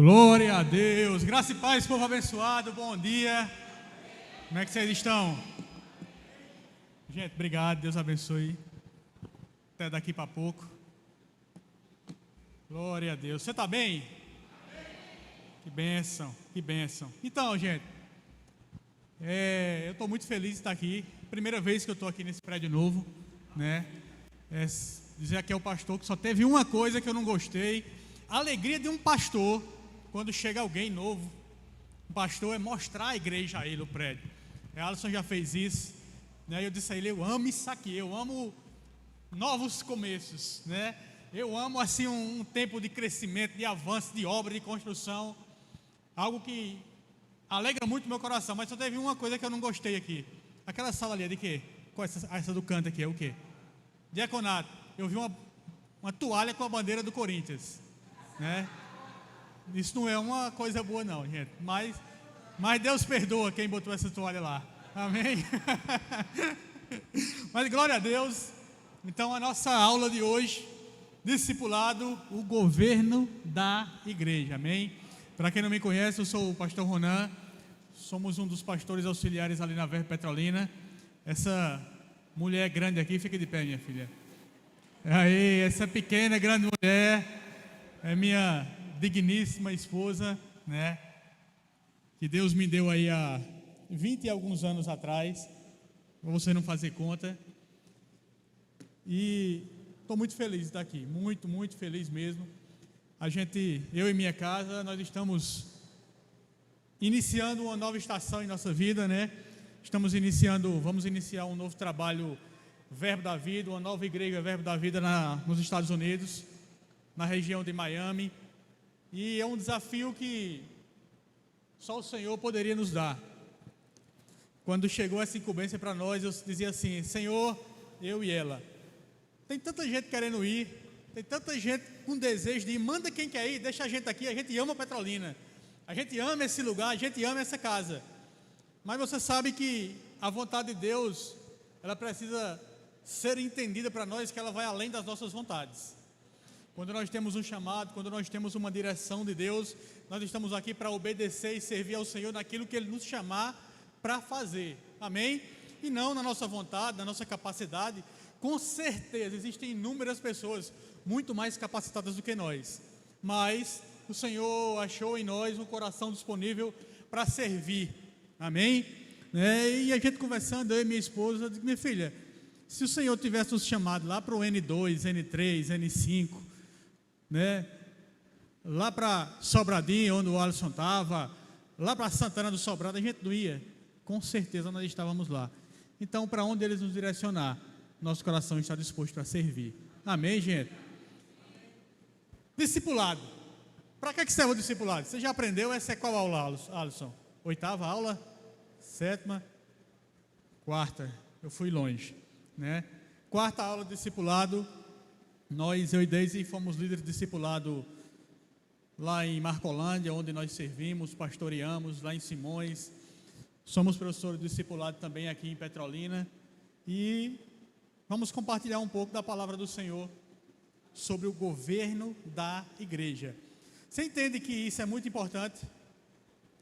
Glória a Deus, graça e paz, povo abençoado, bom dia. Como é que vocês estão? Gente, obrigado, Deus abençoe. Até daqui para pouco. Glória a Deus. Você está bem? Que bênção, que bênção. Então, gente, eu estou muito feliz de estar aqui. Primeira vez que eu estou aqui nesse prédio novo, né? Dizer que é o pastor que só teve uma coisa que eu não gostei. A alegria de um pastor, quando chega alguém novo, o pastor é mostrar a igreja a ele, o prédio. A Alisson já fez isso, né? Eu disse a ele, eu amo isso aqui, eu amo novos começos, né? Eu amo assim um tempo de crescimento, de avanço, de obra, de construção, algo que alegra muito meu coração. Mas só teve uma coisa que eu não gostei aqui. Aquela sala ali é de quê? Qual essa do canto aqui é o quê? Diaconato. Eu vi uma toalha com a bandeira do Corinthians, né? Isso não é uma coisa boa não, gente, mas Deus perdoa quem botou essa toalha lá, amém? Mas glória a Deus. Então a nossa aula de hoje, discipulado, o governo da igreja, amém? Para quem não me conhece, eu sou o pastor Ronan, somos um dos pastores auxiliares ali na Verbo Petrolina. Essa mulher grande aqui, fica de pé, minha filha. Aí, essa pequena, grande mulher é minha digníssima esposa, né? Que Deus me deu aí há 20 e alguns anos atrás, para você não fazer conta. E estou muito feliz de estar aqui, muito, muito feliz mesmo. Eu e minha casa, nós estamos iniciando uma nova estação em nossa vida, né? Vamos iniciar um novo trabalho Verbo da Vida, uma nova igreja Verbo da Vida nos Estados Unidos, na região de Miami. E é um desafio que só o Senhor poderia nos dar. Quando chegou essa incumbência para nós, eu dizia assim, Senhor, eu e ela. Tem tanta gente querendo ir, tem tanta gente com desejo de ir, manda quem quer ir, deixa a gente aqui, a gente ama Petrolina, a gente ama esse lugar, a gente ama essa casa. Mas você sabe que a vontade de Deus, ela precisa ser entendida para nós, que ela vai além das nossas vontades. Quando nós temos um chamado, quando nós temos uma direção de Deus, nós estamos aqui para obedecer e servir ao Senhor naquilo que Ele nos chamar para fazer, amém? E não na nossa vontade, na nossa capacidade. Com certeza existem inúmeras pessoas muito mais capacitadas do que nós, mas o Senhor achou em nós um coração disponível para servir, amém? E a gente conversando, eu e minha esposa, eu disse, minha filha, se o Senhor tivesse nos chamado lá para o N2, N3, N5, né? Lá para Sobradinho, onde o Alisson estava, lá para Santana do Sobrado, a gente não ia, com certeza nós estávamos lá. Então, para onde eles nos direcionar, nosso coração está disposto a servir, amém, gente? Discipulado, para que serve o discipulado? Você já aprendeu? Essa é qual aula, Alisson? 8ª aula? 7ª? 4ª, eu fui longe, né? 4ª aula de discipulado. Eu e Deise fomos líderes de discipulado lá em Marcolândia, onde nós servimos, pastoreamos, lá em Simões. Somos professores de discipulado também aqui em Petrolina. E vamos compartilhar um pouco da palavra do Senhor sobre o governo da igreja. Você entende que isso é muito importante?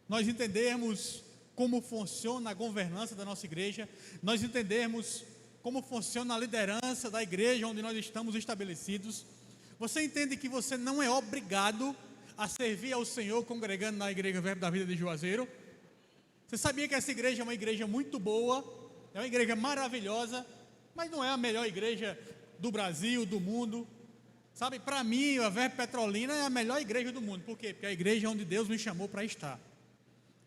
Nós entendermos como funciona a governança da nossa igreja, nós entendermos como funciona a liderança da igreja onde nós estamos estabelecidos. Você entende que você não é obrigado a servir ao Senhor congregando na igreja Verbo da Vida de Juazeiro? Você sabia que essa igreja é uma igreja muito boa, é uma igreja maravilhosa, mas não é a melhor igreja do Brasil, do mundo? Sabe, para mim, a Verbo Petrolina é a melhor igreja do mundo. Por quê? Porque é a igreja onde Deus me chamou para estar.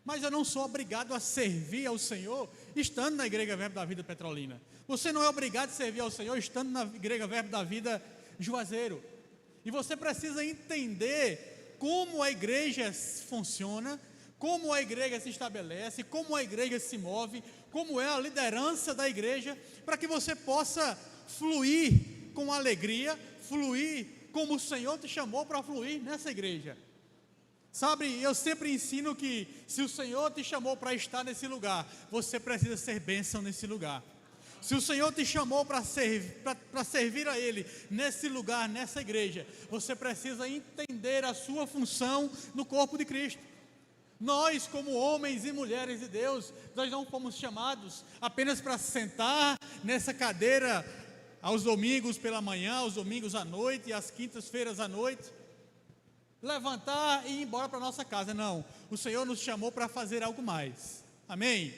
Mas eu não sou obrigado a servir ao Senhor estando na igreja Verbo da Vida Petrolina. Você não é obrigado a servir ao Senhor estando na igreja Verbo da Vida Juazeiro. E você precisa entender como a igreja funciona, como a igreja se estabelece, como a igreja se move, como é a liderança da igreja, para que você possa fluir com alegria, fluir como o Senhor te chamou para fluir nessa igreja. Sabe, eu sempre ensino que se o Senhor te chamou para estar nesse lugar, você precisa ser bênção nesse lugar. Se o Senhor te chamou para servir a Ele nesse lugar, nessa igreja, você precisa entender a sua função no corpo de Cristo. Nós, como homens e mulheres de Deus, nós não fomos chamados apenas para sentar nessa cadeira aos domingos pela manhã, aos domingos à noite e às quintas-feiras à noite, levantar e ir embora para nossa casa. Não, o Senhor nos chamou para fazer algo mais. Amém?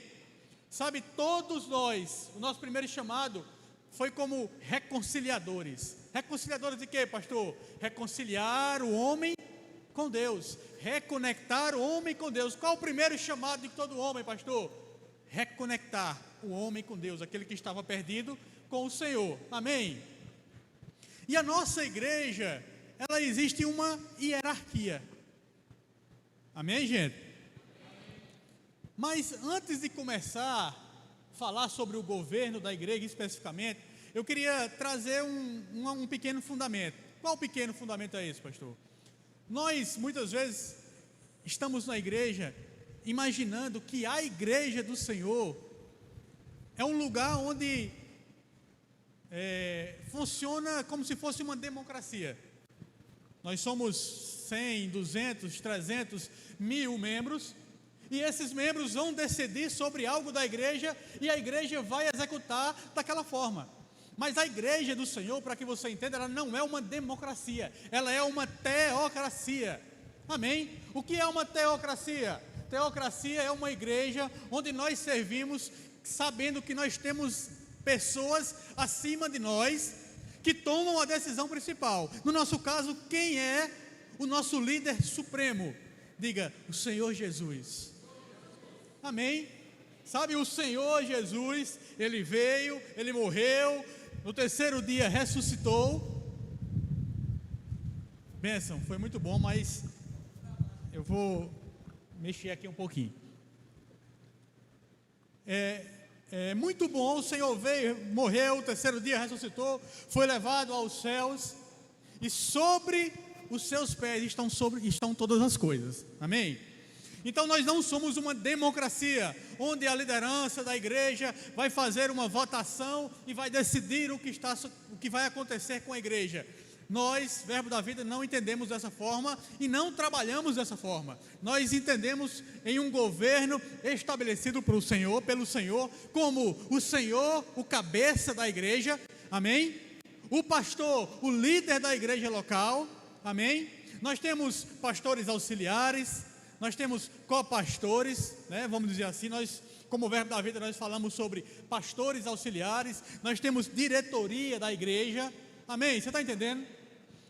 Sabe, todos nós, o nosso primeiro chamado foi como reconciliadores. Reconciliadores de quê, pastor? Reconciliar o homem com Deus, reconectar o homem com Deus. Qual o primeiro chamado de todo homem, pastor? Reconectar o homem com Deus, aquele que estava perdido com o Senhor. Amém? E a nossa igreja, ela existe uma hierarquia. Amém, gente? Mas antes de começar a falar sobre o governo da igreja especificamente, eu queria trazer um pequeno fundamento. Qual pequeno fundamento é esse, pastor? Nós, muitas vezes, estamos na igreja imaginando que a igreja do Senhor é um lugar onde funciona como se fosse uma democracia. Nós somos 100, 200, 300, 1000 membros, e esses membros vão decidir sobre algo da igreja, e a igreja vai executar daquela forma. Mas a igreja do Senhor, para que você entenda, ela não é uma democracia, ela é uma teocracia. Amém? O que é uma teocracia? Teocracia é uma igreja onde nós servimos sabendo que nós temos pessoas acima de nós que tomam a decisão principal. No nosso caso, quem é o nosso líder supremo? Diga, o Senhor Jesus. Amém? Sabe, o Senhor Jesus, Ele veio, Ele morreu, no terceiro dia ressuscitou. Bênção, foi muito bom, mas eu vou mexer aqui um pouquinho. É muito bom, o Senhor veio, morreu, o terceiro dia ressuscitou, foi levado aos céus, e sobre os seus pés estão todas as coisas. Amém? Então nós não somos uma democracia, onde a liderança da igreja vai fazer uma votação e vai decidir o que vai acontecer com a igreja. Nós, Verbo da Vida, não entendemos dessa forma e não trabalhamos dessa forma. Nós entendemos em um governo estabelecido pelo Senhor, como o Senhor, o cabeça da igreja, amém? O pastor, o líder da igreja local, amém? Nós temos pastores auxiliares, nós temos copastores, né? Vamos dizer assim, nós, como Verbo da Vida, nós falamos sobre pastores auxiliares, nós temos diretoria da igreja, amém? Você está entendendo?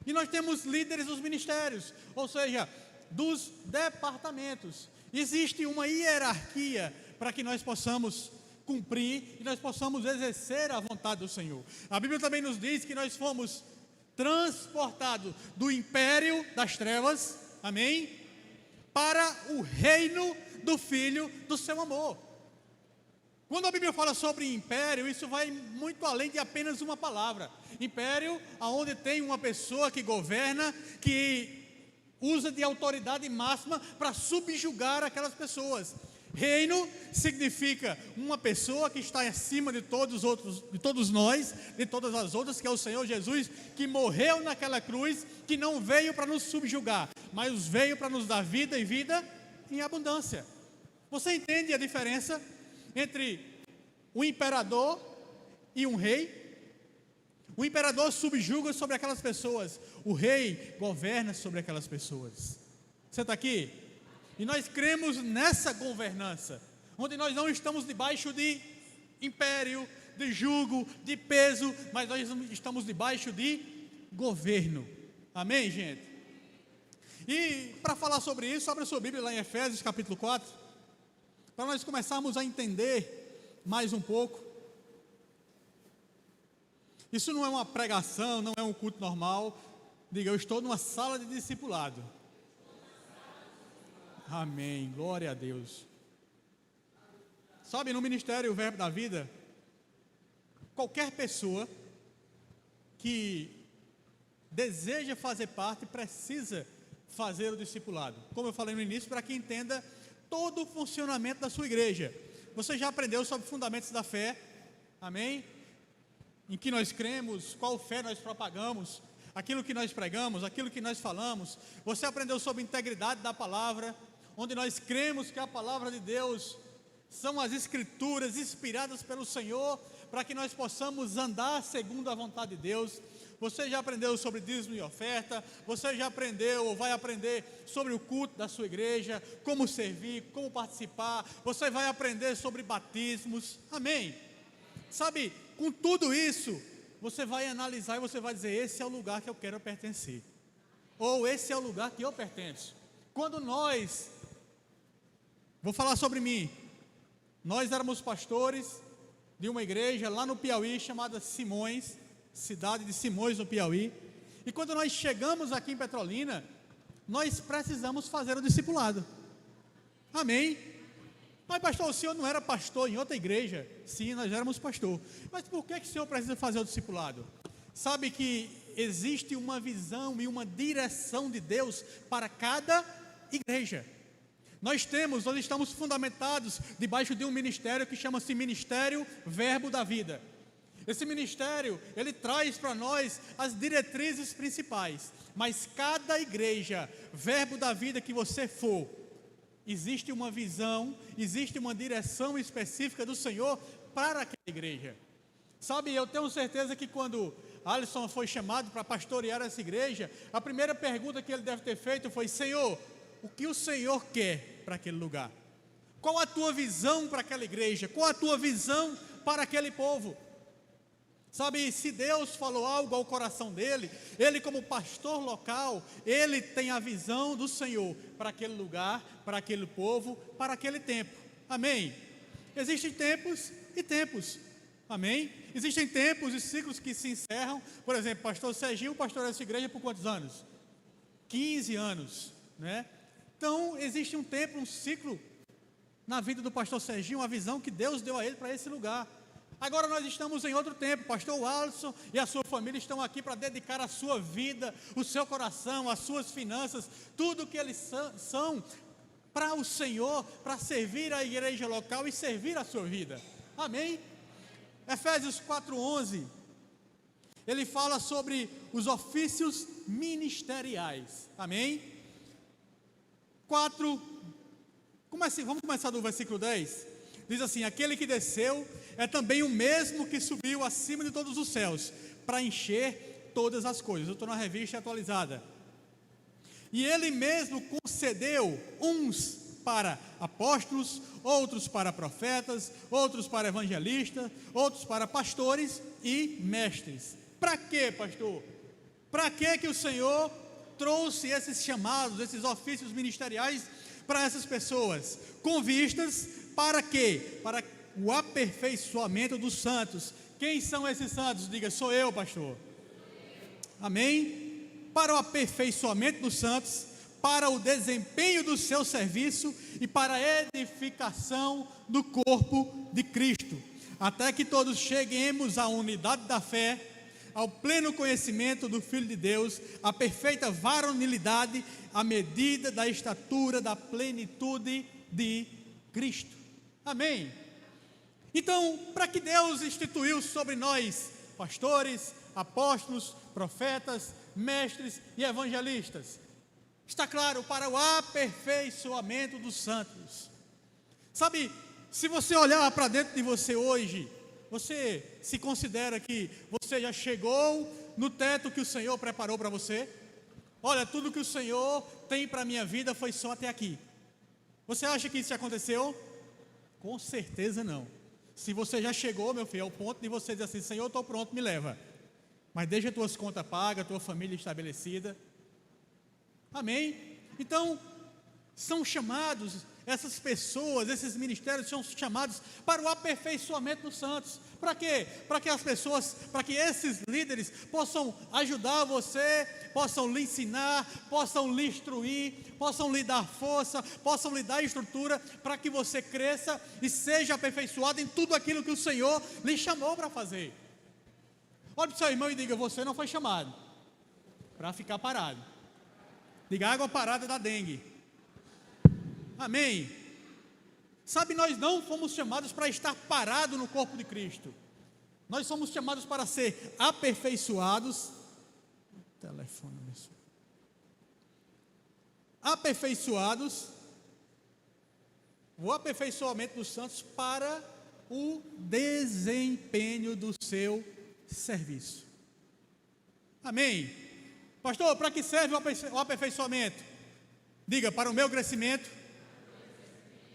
E nós temos líderes dos ministérios, ou seja, dos departamentos. Existe uma hierarquia para que nós possamos cumprir e nós possamos exercer a vontade do Senhor. A Bíblia também nos diz que nós fomos transportados do império das trevas, amém? Para o reino do Filho do seu amor. Quando a Bíblia fala sobre império, isso vai muito além de apenas uma palavra. Império, aonde tem uma pessoa que governa, que usa de autoridade máxima para subjugar aquelas pessoas. Reino significa uma pessoa que está acima de todos os outros, de todos nós, de todas as outras, que é o Senhor Jesus, que morreu naquela cruz, que não veio para nos subjugar, mas veio para nos dar vida e vida em abundância. Você entende a diferença entre um imperador e um rei? O imperador subjuga sobre aquelas pessoas, o rei governa sobre aquelas pessoas. Você está aqui? E nós cremos nessa governança, onde nós não estamos debaixo de império, de jugo, de peso, mas nós estamos debaixo de governo. Amém, gente? E para falar sobre isso, abra sua Bíblia lá em Efésios capítulo 4, para nós começarmos a entender mais um pouco. Isso não é uma pregação, não é um culto normal. Diga, eu estou numa sala de discipulado. Amém, glória a Deus. Sabe, no ministério o Verbo da Vida, qualquer pessoa que deseja fazer parte precisa fazer o discipulado. Como eu falei no início, para que entenda todo o funcionamento da sua igreja. Você já aprendeu sobre fundamentos da fé, Amém? Em que nós cremos, qual fé nós propagamos, aquilo que nós pregamos, aquilo que nós falamos. Você aprendeu sobre a integridade da palavra, onde nós cremos que a palavra de Deus são as escrituras inspiradas pelo Senhor, para que nós possamos andar segundo a vontade de Deus. Você já aprendeu sobre dízimo e oferta, você já aprendeu ou vai aprender sobre o culto da sua igreja, como servir, como participar, você vai aprender sobre batismos, amém? Sabe, com tudo isso, você vai analisar e você vai dizer, esse é o lugar que eu quero pertencer, ou esse é o lugar que eu pertenço. Quando nós, vou falar sobre mim, nós éramos pastores de uma igreja lá no Piauí, chamada Simões, cidade de Simões, no Piauí, e quando nós chegamos aqui em Petrolina, nós precisamos fazer o discipulado, amém? Mas pastor, o senhor não era pastor em outra igreja? Sim, nós éramos pastor, mas por que o senhor precisa fazer o discipulado? Sabe que existe uma visão e uma direção de Deus para cada igreja. Nós estamos fundamentados debaixo de um ministério que chama-se Ministério Verbo da Vida. Esse ministério, ele traz para nós as diretrizes principais, mas cada igreja, Verbo da Vida que você for, existe uma visão, existe uma direção específica do Senhor para aquela igreja. Sabe, eu tenho certeza que quando Alisson foi chamado para pastorear essa igreja, a primeira pergunta que ele deve ter feito foi: Senhor, o que o Senhor quer para aquele lugar? Qual a tua visão para aquela igreja? Qual a tua visão para aquele povo? Sabe, se Deus falou algo ao coração dele, ele como pastor local, ele tem a visão do Senhor para aquele lugar, para aquele povo, para aquele tempo, amém? Existem tempos e tempos, amém? Existem tempos e ciclos que se encerram. Por exemplo, pastor Serginho pastoreou essa igreja por quantos anos? 15 anos, né? Então, existe um tempo, um ciclo na vida do pastor Serginho, uma visão que Deus deu a ele para esse lugar. Agora nós estamos em outro tempo, pastor Alisson e a sua família estão aqui para dedicar a sua vida, o seu coração, as suas finanças, tudo que eles são para o Senhor, para servir a igreja local e servir a sua vida, amém? Efésios 4:11, ele fala sobre os ofícios ministeriais, amém? Vamos começar do versículo 10, diz assim: aquele que desceu é também o mesmo que subiu acima de todos os céus, para encher todas as coisas. Eu estou na revista atualizada. E ele mesmo concedeu uns para apóstolos, outros para profetas, outros para evangelistas, outros para pastores e mestres. Para quê, pastor? Para que o Senhor trouxe esses chamados, esses ofícios ministeriais para essas pessoas? Com vistas para quê? Para o aperfeiçoamento dos santos. Quem são esses santos? Diga, sou eu, pastor. Amém? Para o aperfeiçoamento dos santos, para o desempenho do seu serviço e para a edificação do corpo de Cristo, até que todos cheguemos à unidade da fé, ao pleno conhecimento do Filho de Deus, à perfeita varonilidade, à medida da estatura da plenitude de Cristo. Amém? Então, para que Deus instituiu sobre nós pastores, apóstolos, profetas, mestres e evangelistas? Está claro, para o aperfeiçoamento dos santos. Sabe, se você olhar para dentro de você hoje, você se considera que você já chegou no teto que o Senhor preparou para você? Olha, tudo que o Senhor tem para a minha vida foi só até aqui. Você acha que isso já aconteceu? Com certeza não. Se você já chegou, meu filho, ao ponto de você dizer assim: Senhor, estou pronto, me leva. Mas deixa as tuas contas pagas, tua família estabelecida. Amém? Então, são chamados, essas pessoas, esses ministérios são chamados para o aperfeiçoamento dos santos. Para quê? Para que as pessoas, para que esses líderes possam ajudar você, possam lhe ensinar, possam lhe instruir, possam lhe dar força, possam lhe dar estrutura, para que você cresça e seja aperfeiçoado em tudo aquilo que o Senhor lhe chamou para fazer. Olhe para o seu irmão e diga: você não foi chamado para ficar parado. Diga: água parada da dengue. Amém? Sabe, nós não fomos chamados para estar parado no corpo de Cristo. Nós somos chamados para ser aperfeiçoados. Telefone, aperfeiçoados. O aperfeiçoamento dos santos para o desempenho do seu serviço. Amém? Pastor, para que serve o aperfeiçoamento? Diga, para o meu crescimento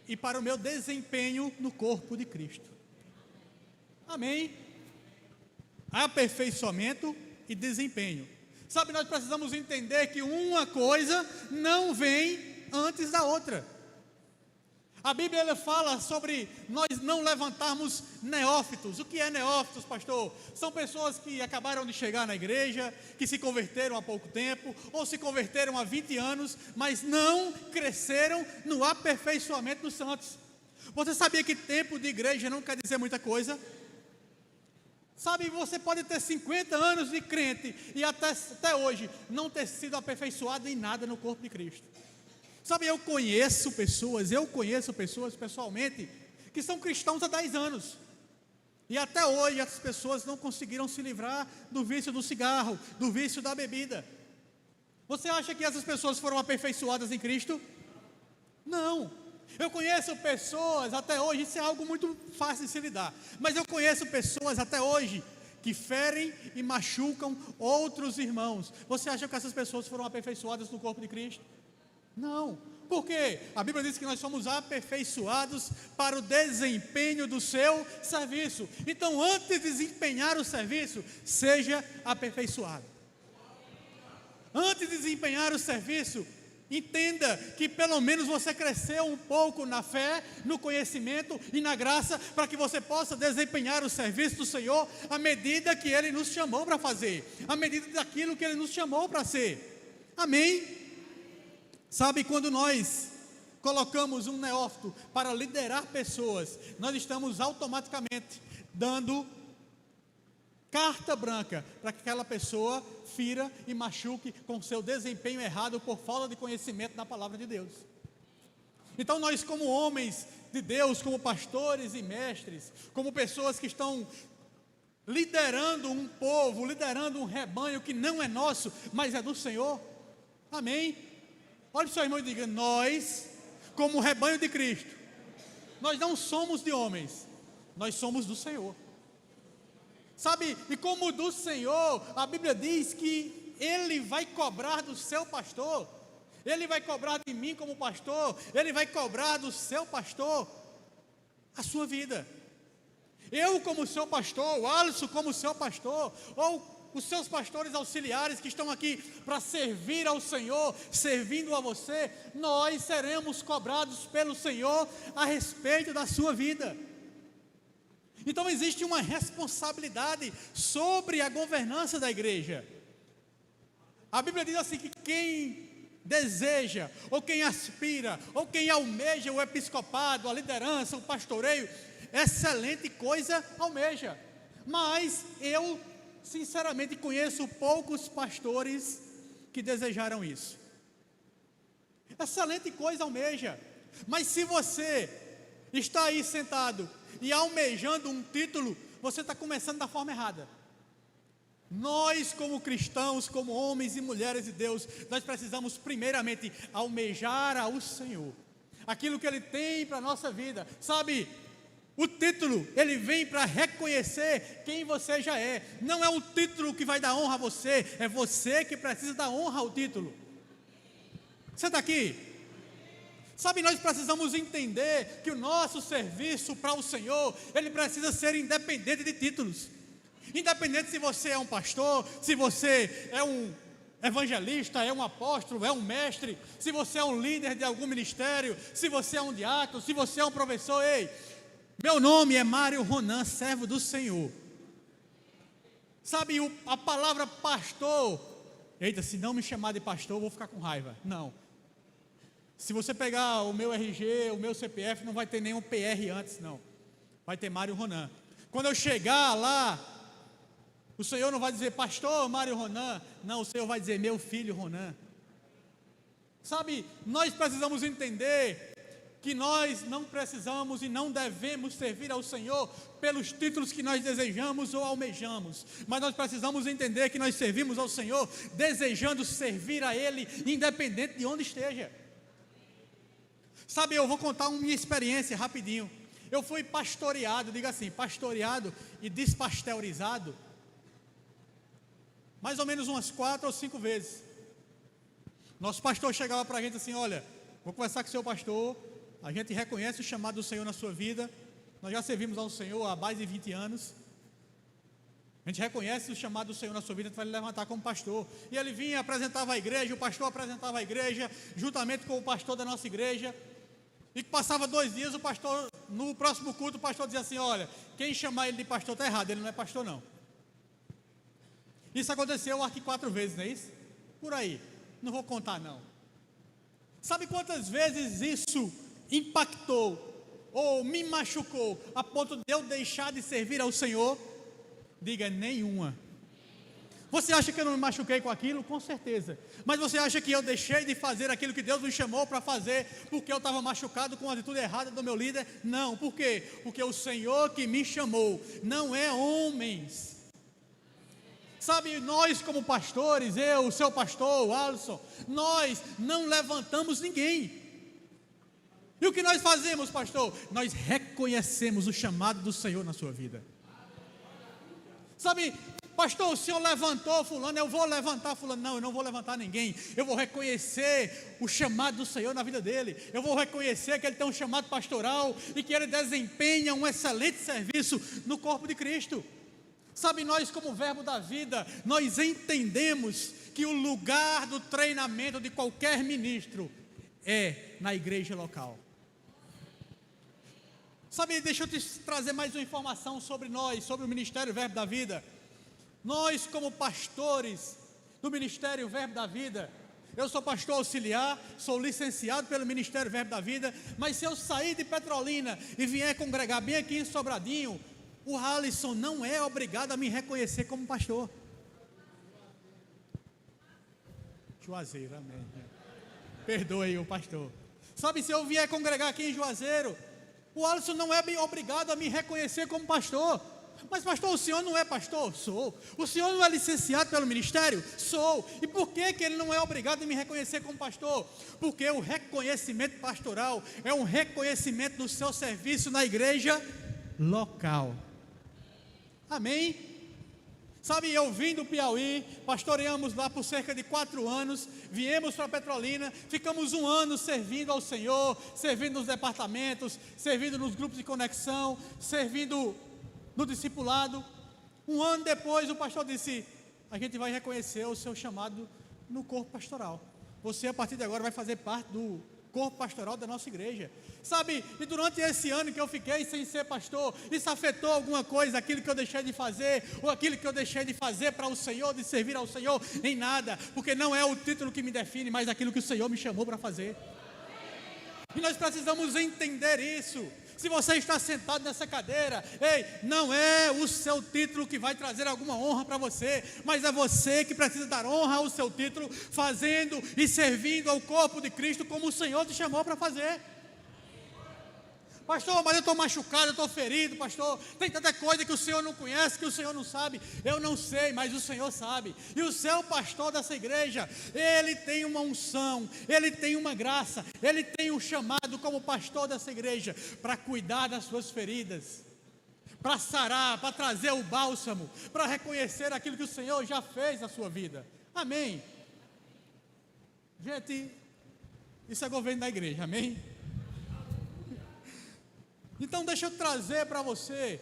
e para o meu desempenho no corpo de Cristo. Amém? Aperfeiçoamento e desempenho. Sabe, nós precisamos entender que uma coisa não vem antes da outra. A Bíblia ela fala sobre nós não levantarmos neófitos. O que é neófitos, pastor? São pessoas que acabaram de chegar na igreja, que se converteram há pouco tempo, ou se converteram há 20 anos, mas não cresceram no aperfeiçoamento dos santos. Você sabia que tempo de igreja não quer dizer muita coisa? Sabe, você pode ter 50 anos de crente e até hoje não ter sido aperfeiçoado em nada no corpo de Cristo. Sabe, eu conheço pessoas pessoalmente que são cristãos há 10 anos e até hoje essas pessoas não conseguiram se livrar do vício do cigarro, do vício da bebida. Você acha que essas pessoas foram aperfeiçoadas em Cristo? Não. Eu conheço pessoas até hoje, isso é algo muito fácil de se lidar, mas eu conheço pessoas até hoje que ferem e machucam outros irmãos. Você acha que essas pessoas foram aperfeiçoadas no corpo de Cristo? Não. Por quê? A Bíblia diz que nós somos aperfeiçoados para o desempenho do seu serviço. Então, antes de desempenhar o serviço, seja aperfeiçoado. Antes de desempenhar o serviço, entenda que pelo menos você cresceu um pouco na fé, no conhecimento e na graça, para que você possa desempenhar o serviço do Senhor à medida que Ele nos chamou para fazer, à medida daquilo que Ele nos chamou para ser. Amém? Sabe, quando nós colocamos um neófito para liderar pessoas, nós estamos automaticamente dando carta branca para que aquela pessoa fira e machuque com seu desempenho errado por falta de conhecimento da palavra de Deus. Então nós, como homens de Deus, como pastores e mestres, como pessoas que estão liderando um povo, liderando um rebanho que não é nosso, mas é do Senhor. Amém? Olhe para o seu irmão e diga: nós, como rebanho de Cristo, nós não somos de homens, nós somos do Senhor. Sabe, e como do Senhor, a Bíblia diz que Ele vai cobrar do seu pastor, Ele vai cobrar de mim como pastor, Ele vai cobrar do seu pastor a sua vida. Eu como seu pastor, o Alisson como seu pastor, ou os seus pastores auxiliares que estão aqui para servir ao Senhor, servindo a você, nós seremos cobrados pelo Senhor a respeito da sua vida. Então existe uma responsabilidade sobre a governança da igreja. A Bíblia diz assim que quem deseja, ou quem aspira, ou quem almeja o episcopado, a liderança, o pastoreio, excelente coisa almeja. Mas eu sinceramente conheço poucos pastores que desejaram isso. Excelente coisa almeja, mas se você está aí sentado e almejando um título, você está começando da forma errada. Nós como cristãos, como homens e mulheres de Deus, nós precisamos primeiramente almejar ao Senhor, aquilo que Ele tem para a nossa vida. Sabe, o título, ele vem para reconhecer quem você já é. Não é o título que vai dar honra a você, é você que precisa dar honra ao título. Você está aqui? Sabe, nós precisamos entender que o nosso serviço para o Senhor, ele precisa ser independente de títulos. Independente se você é um pastor, se você é um evangelista, é um apóstolo, é um mestre, se você é um líder de algum ministério, se você é um diácono, se você é um professor. Ei, meu nome é Mário Ronan, servo do Senhor. Sabe, a palavra pastor, eita, se não me chamar de pastor, eu vou ficar com raiva. Não. Se você pegar o meu RG, o meu CPF, não vai ter nenhum PR antes, não. Vai ter Mário Ronan. Quando eu chegar lá, o Senhor não vai dizer pastor Mário Ronan. Não, o Senhor vai dizer meu filho Ronan. Sabe, nós precisamos entender que nós não precisamos e não devemos servir ao Senhor pelos títulos que nós desejamos ou almejamos, mas nós precisamos entender que nós servimos ao Senhor desejando servir a Ele, independente de onde esteja. Sabe, eu vou contar uma minha experiência rapidinho. Eu fui pastoreado, diga assim, pastoreado e despasteurizado, mais ou menos umas 4 ou 5 vezes. Nosso pastor chegava para a gente assim: olha, vou conversar com o seu pastor, a gente reconhece o chamado do Senhor na sua vida, nós já servimos ao Senhor há mais de 20 anos, a gente reconhece o chamado do Senhor na sua vida, a gente vai lhe levantar como pastor. E ele vinha, apresentava a igreja, o pastor apresentava a igreja, juntamente com o pastor da nossa igreja, e que passava 2 dias, o pastor, no próximo culto, o pastor dizia assim: olha, quem chamar ele de pastor está errado, ele não é pastor não. Isso aconteceu aqui 4 vezes, não é isso? Por aí, não vou contar não. Sabe quantas vezes isso impactou ou me machucou a ponto de eu deixar de servir ao Senhor? Diga: nenhuma. Você acha que eu não me machuquei com aquilo? Com certeza. Mas você acha que eu deixei de fazer aquilo que Deus me chamou para fazer porque eu estava machucado com a atitude errada do meu líder? Não. Por quê? Porque o Senhor que me chamou, não é homens. Sabe, nós como pastores, eu, o seu pastor, o Alisson, nós não levantamos ninguém. E o que nós fazemos, pastor? Nós reconhecemos o chamado do Senhor na sua vida. Sabe, pastor, o senhor levantou fulano, eu vou levantar fulano. Não, eu não vou levantar ninguém. Eu vou reconhecer o chamado do Senhor na vida dele. Eu vou reconhecer que ele tem um chamado pastoral e que ele desempenha um excelente serviço no corpo de Cristo. Sabe, nós como Verbo da Vida, nós entendemos que o lugar do treinamento de qualquer ministro é na igreja local. Sabe, deixa eu te trazer mais uma informação sobre nós, sobre o Ministério Verbo da Vida. Nós como pastores do Ministério Verbo da Vida, eu sou pastor auxiliar, sou licenciado pelo Ministério Verbo da Vida, mas se eu sair de Petrolina e vier congregar bem aqui em Sobradinho, o Alisson não é obrigado a me reconhecer como pastor. Juazeiro, amém. Perdoe o pastor. Sabe, se eu vier congregar aqui em Juazeiro, o Alisson não é obrigado a me reconhecer como pastor. Mas pastor, o senhor não é pastor? Sou. O senhor não é licenciado pelo ministério? Sou. E por que ele não é obrigado a me reconhecer como pastor? Porque o reconhecimento pastoral é um reconhecimento do seu serviço na igreja local. Amém? Sabe, eu vim do Piauí, pastoreamos lá por cerca de 4 anos, viemos para Petrolina, ficamos 1 ano servindo ao Senhor, servindo nos departamentos, servindo nos grupos de conexão, servindo no discipulado. 1 ano depois o pastor disse: a gente vai reconhecer o seu chamado no corpo pastoral. Você a partir de agora vai fazer parte do corpo pastoral da nossa igreja. Sabe, e durante esse ano que eu fiquei sem ser pastor, isso afetou alguma coisa, aquilo que eu deixei de fazer, ou aquilo que eu deixei de fazer para o Senhor, de servir ao Senhor? Em nada, porque não é o título que me define, mas aquilo que o Senhor me chamou para fazer. E nós precisamos entender isso. Se você está sentado nessa cadeira, ei, não é o seu título que vai trazer alguma honra para você, mas é você que precisa dar honra ao seu título, fazendo e servindo ao corpo de Cristo como o Senhor te chamou para fazer. Pastor, mas eu estou machucado, eu estou ferido, pastor, tem tanta coisa que o Senhor não conhece, que o Senhor não sabe. Eu não sei, mas o Senhor sabe. E o seu pastor dessa igreja, ele tem uma unção, ele tem uma graça, ele tem um chamado como pastor dessa igreja para cuidar das suas feridas, para sarar, para trazer o bálsamo, para reconhecer aquilo que o Senhor já fez na sua vida. Amém? Gente, isso é governo da igreja, amém? Então deixa eu trazer para você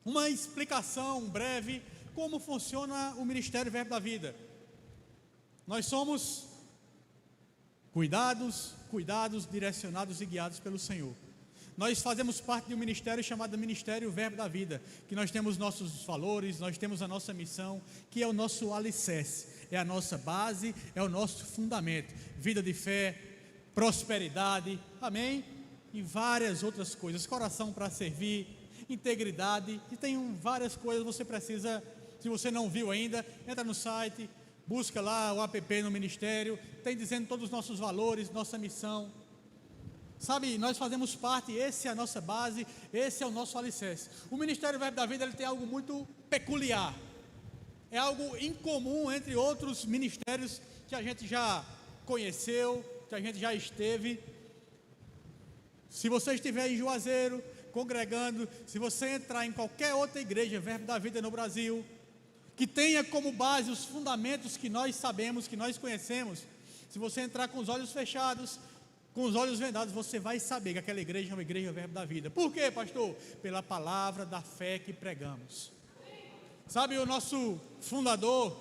uma explicação breve como funciona o Ministério Verbo da Vida. Nós somos cuidados, direcionados e guiados pelo Senhor. Nós fazemos parte de um ministério chamado Ministério Verbo da Vida, que nós temos nossos valores, nós temos a nossa missão, que é o nosso alicerce, é a nossa base, é o nosso fundamento, vida de fé, prosperidade, amém? E várias outras coisas, coração para servir, integridade, e tem várias coisas. Você precisa, se você não viu ainda, entra no site, busca lá o app no ministério, tem dizendo todos os nossos valores, nossa missão. Sabe, nós fazemos parte, essa é a nossa base, esse é o nosso alicerce. O Ministério Verbo da Vida, ele tem algo muito peculiar. É algo incomum entre outros ministérios que a gente já conheceu, que a gente já esteve. Se você estiver em Juazeiro, congregando, se você entrar em qualquer outra igreja, Verbo da Vida no Brasil, que tenha como base os fundamentos que nós sabemos, que nós conhecemos, se você entrar com os olhos fechados, com os olhos vendados, você vai saber que aquela igreja é uma igreja Verbo da Vida. Por quê, pastor? Pela palavra da fé que pregamos. Sabe, o nosso fundador,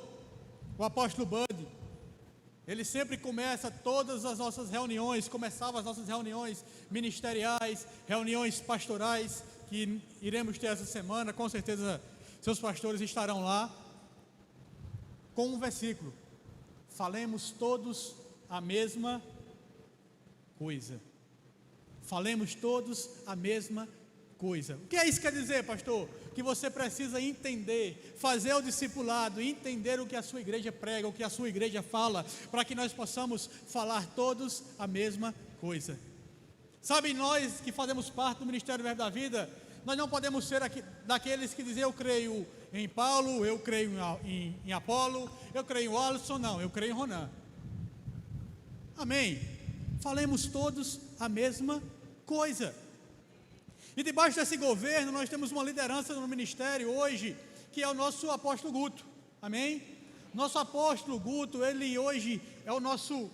o apóstolo Bud, ele sempre começa todas as nossas reuniões, começava as nossas reuniões ministeriais, reuniões pastorais, que iremos ter essa semana, com certeza seus pastores estarão lá, com um versículo: falemos todos a mesma coisa. Falemos todos a mesma coisa. O que é isso que quer dizer, pastor? Que você precisa entender, fazer o discipulado, entender o que a sua igreja prega, o que a sua igreja fala, para que nós possamos falar todos a mesma coisa. Sabe, nós que fazemos parte do Ministério Verbo da Vida, nós não podemos ser daqueles que dizem: eu creio em Paulo, eu creio em Apolo, eu creio em Alisson. Não, eu creio em Ronan. Amém. Falemos todos a mesma coisa. E debaixo desse governo nós temos uma liderança no ministério hoje, que é o nosso apóstolo Guto. Amém? Nosso apóstolo Guto, ele hoje é o nosso,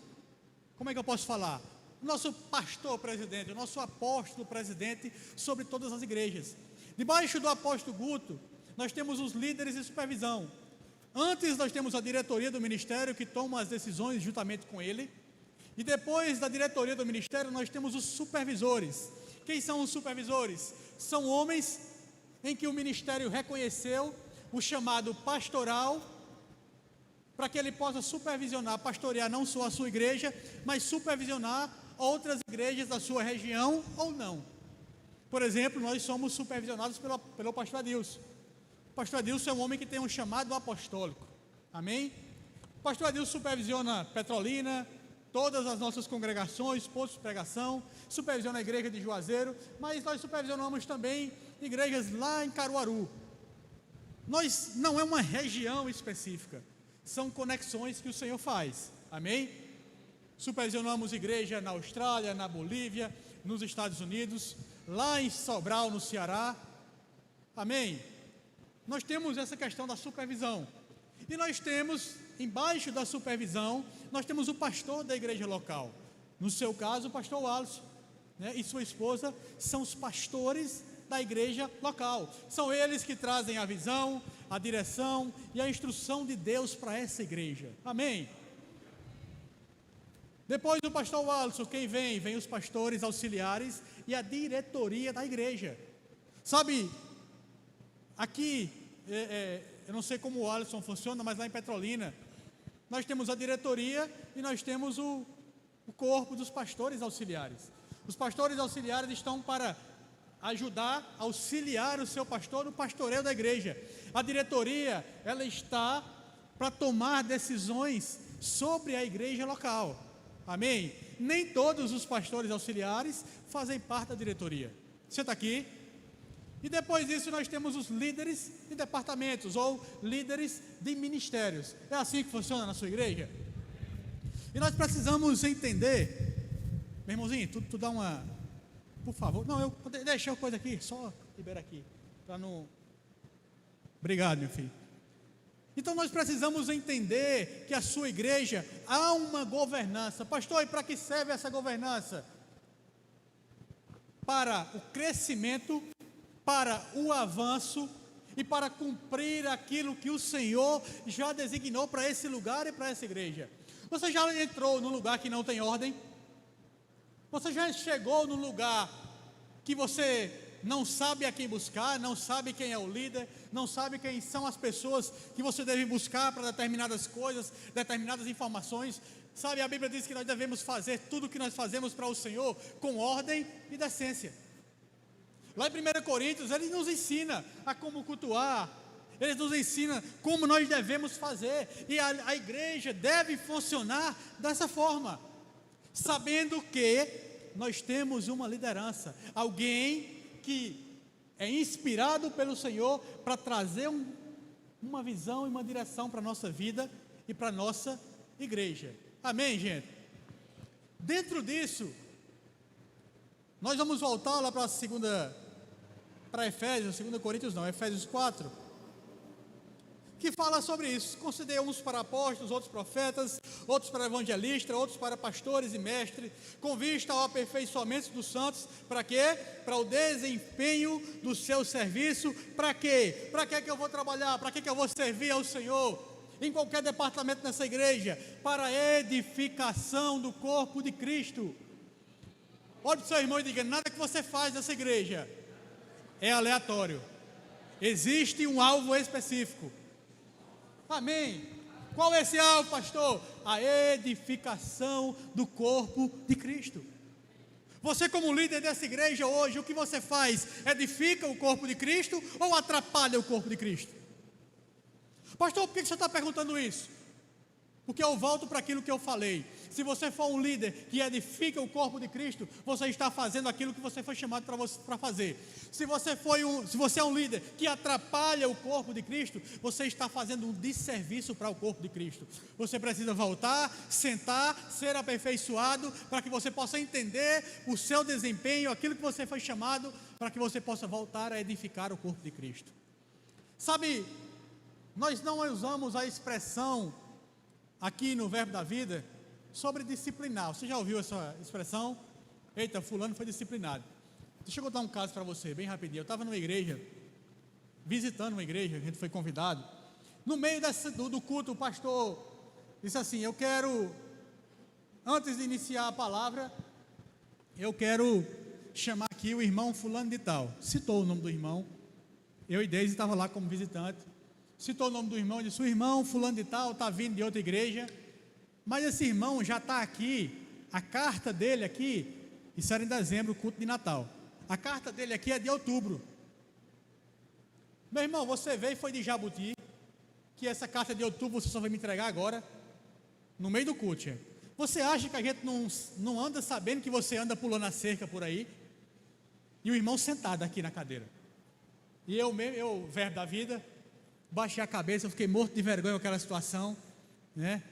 como é que eu posso falar? O nosso pastor presidente, o nosso apóstolo presidente sobre todas as igrejas. Debaixo do apóstolo Guto, nós temos os líderes de supervisão. Antes nós temos a diretoria do ministério, que toma as decisões juntamente com ele. E depois da diretoria do ministério, nós temos os supervisores. Quem são os supervisores? São homens em que o ministério reconheceu o chamado pastoral, para que ele possa supervisionar, pastorear não só a sua igreja, mas supervisionar outras igrejas da sua região ou não. Por exemplo, nós somos supervisionados pelo pastor Adilson. O pastor Adilson é um homem que tem um chamado apostólico. Amém? O pastor Adilson supervisiona Petrolina, todas as nossas congregações, postos de pregação, supervisiona a igreja de Juazeiro, mas nós supervisionamos também igrejas lá em Caruaru. Nós não é uma região específica, são conexões que o Senhor faz. Amém? Supervisionamos igreja na Austrália, na Bolívia, nos Estados Unidos, lá em Sobral, no Ceará. Amém? Nós temos essa questão da supervisão. E nós temos, embaixo da supervisão, nós temos o pastor da igreja local. No seu caso, o pastor Alisson, né, e sua esposa são os pastores da igreja local. São eles que trazem a visão, a direção e a instrução de Deus para essa igreja. Amém? Depois do pastor Alisson, quem vem? Vem os pastores auxiliares e a diretoria da igreja. Sabe, aqui, eu não sei como o Alisson funciona, mas lá em Petrolina, nós temos a diretoria e nós temos o corpo dos pastores auxiliares. Os pastores auxiliares estão para ajudar, auxiliar o seu pastor no pastoreio da igreja. A diretoria, ela está para tomar decisões sobre a igreja local. Amém? Nem todos os pastores auxiliares fazem parte da diretoria. Você está aqui? E depois disso nós temos os líderes de departamentos ou líderes de ministérios. É assim que funciona na sua igreja? E nós precisamos entender, meu irmãozinho, tu dá uma, por favor, não, deixa uma coisa aqui, só libera aqui, para não, obrigado meu filho. Então nós precisamos entender que a sua igreja há uma governança. Pastor, e para que serve essa governança? Para o crescimento, para o avanço e para cumprir aquilo que o Senhor já designou para esse lugar e para essa igreja. Você já entrou num lugar que não tem ordem? Você já chegou num lugar que você não sabe a quem buscar, não sabe quem é o líder, não sabe quem são as pessoas que você deve buscar para determinadas coisas, determinadas informações? Sabe, a Bíblia diz que nós devemos fazer tudo o que nós fazemos para o Senhor com ordem e decência. Lá em 1 Coríntios, ele nos ensina a como cultuar, Ele nos ensina como nós devemos fazer, e a igreja deve funcionar dessa forma, sabendo que nós temos uma liderança, alguém que é inspirado pelo Senhor para trazer uma visão e uma direção para a nossa vida e para a nossa igreja. Amém, gente? Dentro disso, nós vamos voltar lá para Efésios, 2 Coríntios não, Efésios 4, que fala sobre isso. Considere uns para apóstolos, outros profetas, outros para evangelistas, outros para pastores e mestres, com vista ao aperfeiçoamento dos santos. Para quê? Para o desempenho do seu serviço. Para quê? Para que eu vou trabalhar? Para que eu vou servir ao Senhor? Em qualquer departamento nessa igreja, para a edificação do corpo de Cristo. Olhe para o seu irmão e diga: nada que você faz nessa igreja é aleatório, existe um alvo específico. Amém? Qual é esse alvo, pastor? A edificação do corpo de Cristo. Você, como líder dessa igreja hoje, o que você faz? Edifica o corpo de Cristo ou atrapalha o corpo de Cristo? Pastor, por que você está perguntando isso? Porque eu volto para aquilo que eu falei. Se você for um líder que edifica o corpo de Cristo, você está fazendo aquilo que você foi chamado para fazer. Se você é um líder que atrapalha o corpo de Cristo, você está fazendo um desserviço para o corpo de Cristo. Você precisa voltar, sentar, ser aperfeiçoado, para que você possa entender o seu desempenho, aquilo que você foi chamado, para que você possa voltar a edificar o corpo de Cristo. Sabe, nós não usamos a expressão aqui no Verbo da Vida sobre disciplinar. Você já ouviu essa expressão? Eita, fulano foi disciplinado. Deixa eu contar um caso para você, bem rapidinho. Eu estava numa igreja, visitando uma igreja, a gente foi convidado. No meio do culto, o pastor disse assim: eu quero, antes de iniciar a palavra, eu quero chamar aqui o irmão fulano de tal. Citou o nome do irmão. Eu e Deise estava lá como visitante. Citou o nome do irmão e disse: o irmão fulano de tal está vindo de outra igreja, mas esse irmão já está aqui, a carta dele aqui, isso era em dezembro, o culto de Natal, a carta dele aqui é de outubro. Meu irmão, você veio e foi de Jabuti, que essa carta de outubro você só vai me entregar agora, no meio do culto. Você acha que a gente não anda sabendo que você anda pulando a cerca por aí? E o irmão sentado aqui na cadeira, e eu, Verbo da Vida, baixei a cabeça, eu fiquei morto de vergonha com aquela situação, né?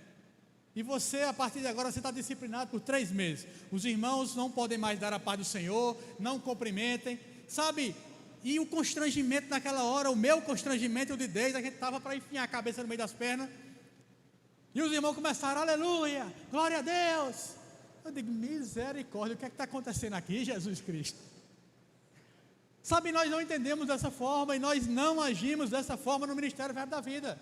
E você, a partir de agora, você está disciplinado por 3 meses. Os irmãos não podem mais dar a paz do Senhor, não cumprimentem, sabe? E o constrangimento naquela hora, o meu constrangimento e o de Deus, a gente estava para enfiar a cabeça no meio das pernas, e os irmãos começaram: aleluia, glória a Deus. Eu digo: misericórdia, o que é que está acontecendo aqui, Jesus Cristo? Sabe, nós não entendemos dessa forma e nós não agimos dessa forma no Ministério Verbo da Vida.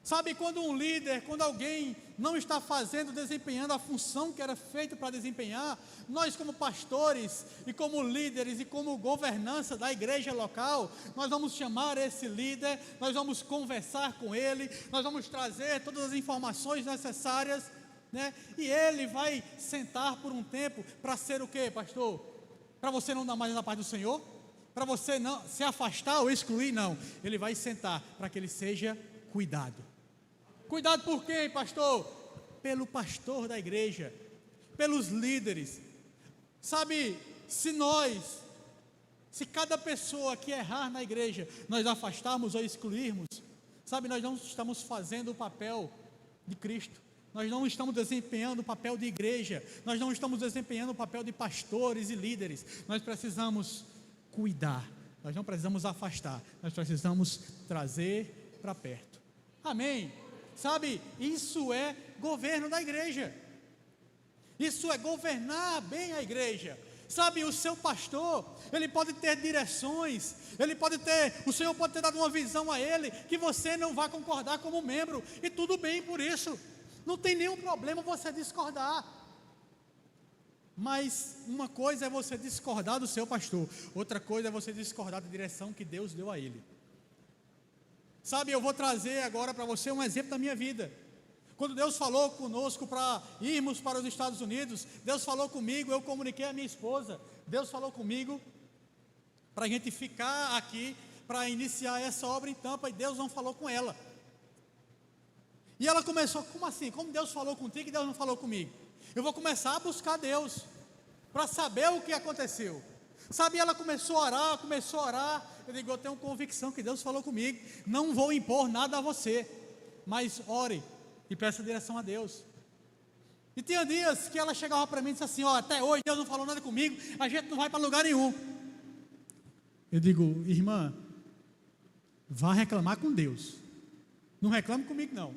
Sabe, quando um líder, quando alguém não está desempenhando a função que era feita para desempenhar, nós como pastores e como líderes e como governança da igreja local, nós vamos chamar esse líder, nós vamos conversar com ele, nós vamos trazer todas as informações necessárias, né? E ele vai sentar por um tempo para ser o quê, pastor? Para você não dar mais na paz do Senhor? Para você não se afastar ou excluir? Não, ele vai sentar para que ele seja cuidado. Cuidado por quem, pastor? Pelo pastor da igreja, pelos líderes. Sabe, se cada pessoa que errar na igreja, nós afastarmos ou excluirmos, sabe, nós não estamos fazendo o papel de Cristo. Nós não estamos desempenhando o papel de igreja, nós não estamos desempenhando o papel de pastores e líderes. Nós precisamos cuidar, nós não precisamos afastar, nós precisamos trazer para perto. Amém? Sabe, isso é governo da igreja, isso é governar bem a igreja. Sabe, o seu pastor, ele pode ter direções, o Senhor pode ter dado uma visão a ele, que você não vai concordar como membro, e tudo bem por isso. Não tem nenhum problema você discordar. Mas uma coisa é você discordar do seu pastor, outra coisa é você discordar da direção que Deus deu a ele. Sabe, eu vou trazer agora para você um exemplo da minha vida. Quando Deus falou conosco para irmos para os Estados Unidos, Deus falou comigo, eu comuniquei à minha esposa, Deus falou comigo para a gente ficar aqui, para iniciar essa obra em Tampa, e Deus não falou com ela. E ela começou, como assim? Como Deus falou contigo e Deus não falou comigo? Eu vou começar a buscar Deus, para saber o que aconteceu. Sabe, ela começou a orar, eu digo, eu tenho convicção que Deus falou comigo, não vou impor nada a você, mas ore, e peça direção a Deus. E tinha dias que ela chegava para mim e disse assim, até hoje Deus não falou nada comigo, a gente não vai para lugar nenhum. Eu digo, irmã, vá reclamar com Deus, não reclame comigo não.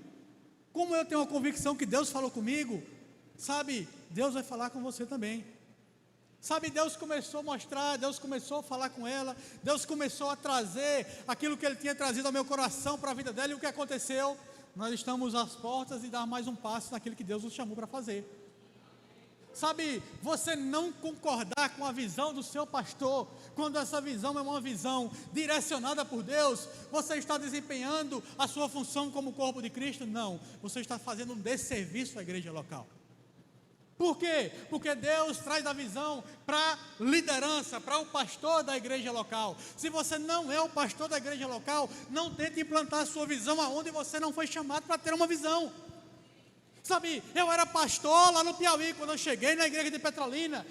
Como eu tenho a convicção que Deus falou comigo, sabe, Deus vai falar com você também. Sabe, Deus começou a mostrar, Deus começou a falar com ela, Deus começou a trazer aquilo que Ele tinha trazido ao meu coração para a vida dela. E o que aconteceu? Nós estamos às portas de dar mais um passo naquilo que Deus nos chamou para fazer. Sabe, você não concordar com a visão do seu pastor, quando essa visão é uma visão direcionada por Deus, você está desempenhando a sua função como corpo de Cristo? Não, você está fazendo um desserviço à igreja local. Por quê? Porque Deus traz a visão para a liderança, para o pastor da igreja local. Se você não é o pastor da igreja local, não tente implantar a sua visão aonde você não foi chamado para ter uma visão. Sabe, eu era pastor lá no Piauí, quando eu cheguei na igreja de Petrolina,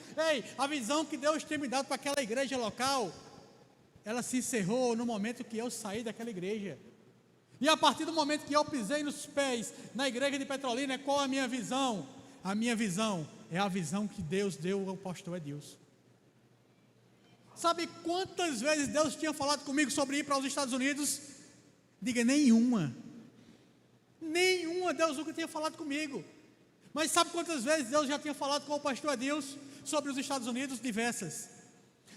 a visão que Deus tinha me dado para aquela igreja local, ela se encerrou no momento que eu saí daquela igreja. E a partir do momento que eu pisei nos pés na igreja de Petrolina, qual a minha visão? A minha visão é a visão que Deus deu ao pastor Edilson. Sabe quantas vezes Deus tinha falado comigo sobre ir para os Estados Unidos? Diga, nenhuma. Nenhuma, Deus nunca tinha falado comigo. Mas sabe quantas vezes Deus já tinha falado com o pastor Edilson sobre os Estados Unidos? Diversas.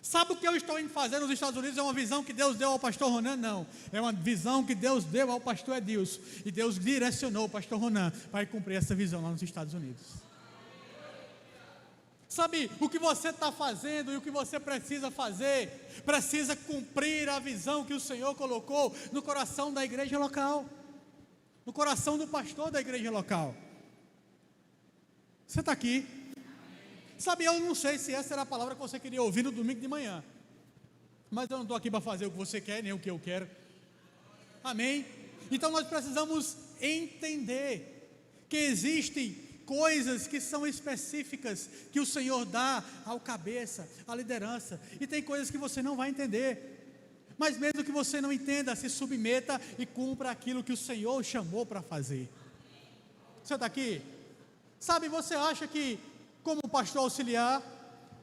Sabe o que eu estou indo fazer nos Estados Unidos? É uma visão que Deus deu ao pastor Ronan? Não, é uma visão que Deus deu ao pastor Edilson, e Deus direcionou o pastor Ronan para cumprir essa visão lá nos Estados Unidos. Sabe, o que você está fazendo e o que você precisa fazer, precisa cumprir a visão que o Senhor colocou no coração da igreja local, no coração do pastor da igreja local. Você está aqui. Sabe, eu não sei se essa era a palavra que você queria ouvir no domingo de manhã, mas eu não estou aqui para fazer o que você quer, nem o que eu quero. Amém? Então nós precisamos entender que existem coisas que são específicas, que o Senhor dá ao cabeça, à liderança, e tem coisas que você não vai entender, mas mesmo que você não entenda, se submeta e cumpra aquilo que o Senhor chamou para fazer. Você está aqui? Sabe, você acha que como pastor auxiliar,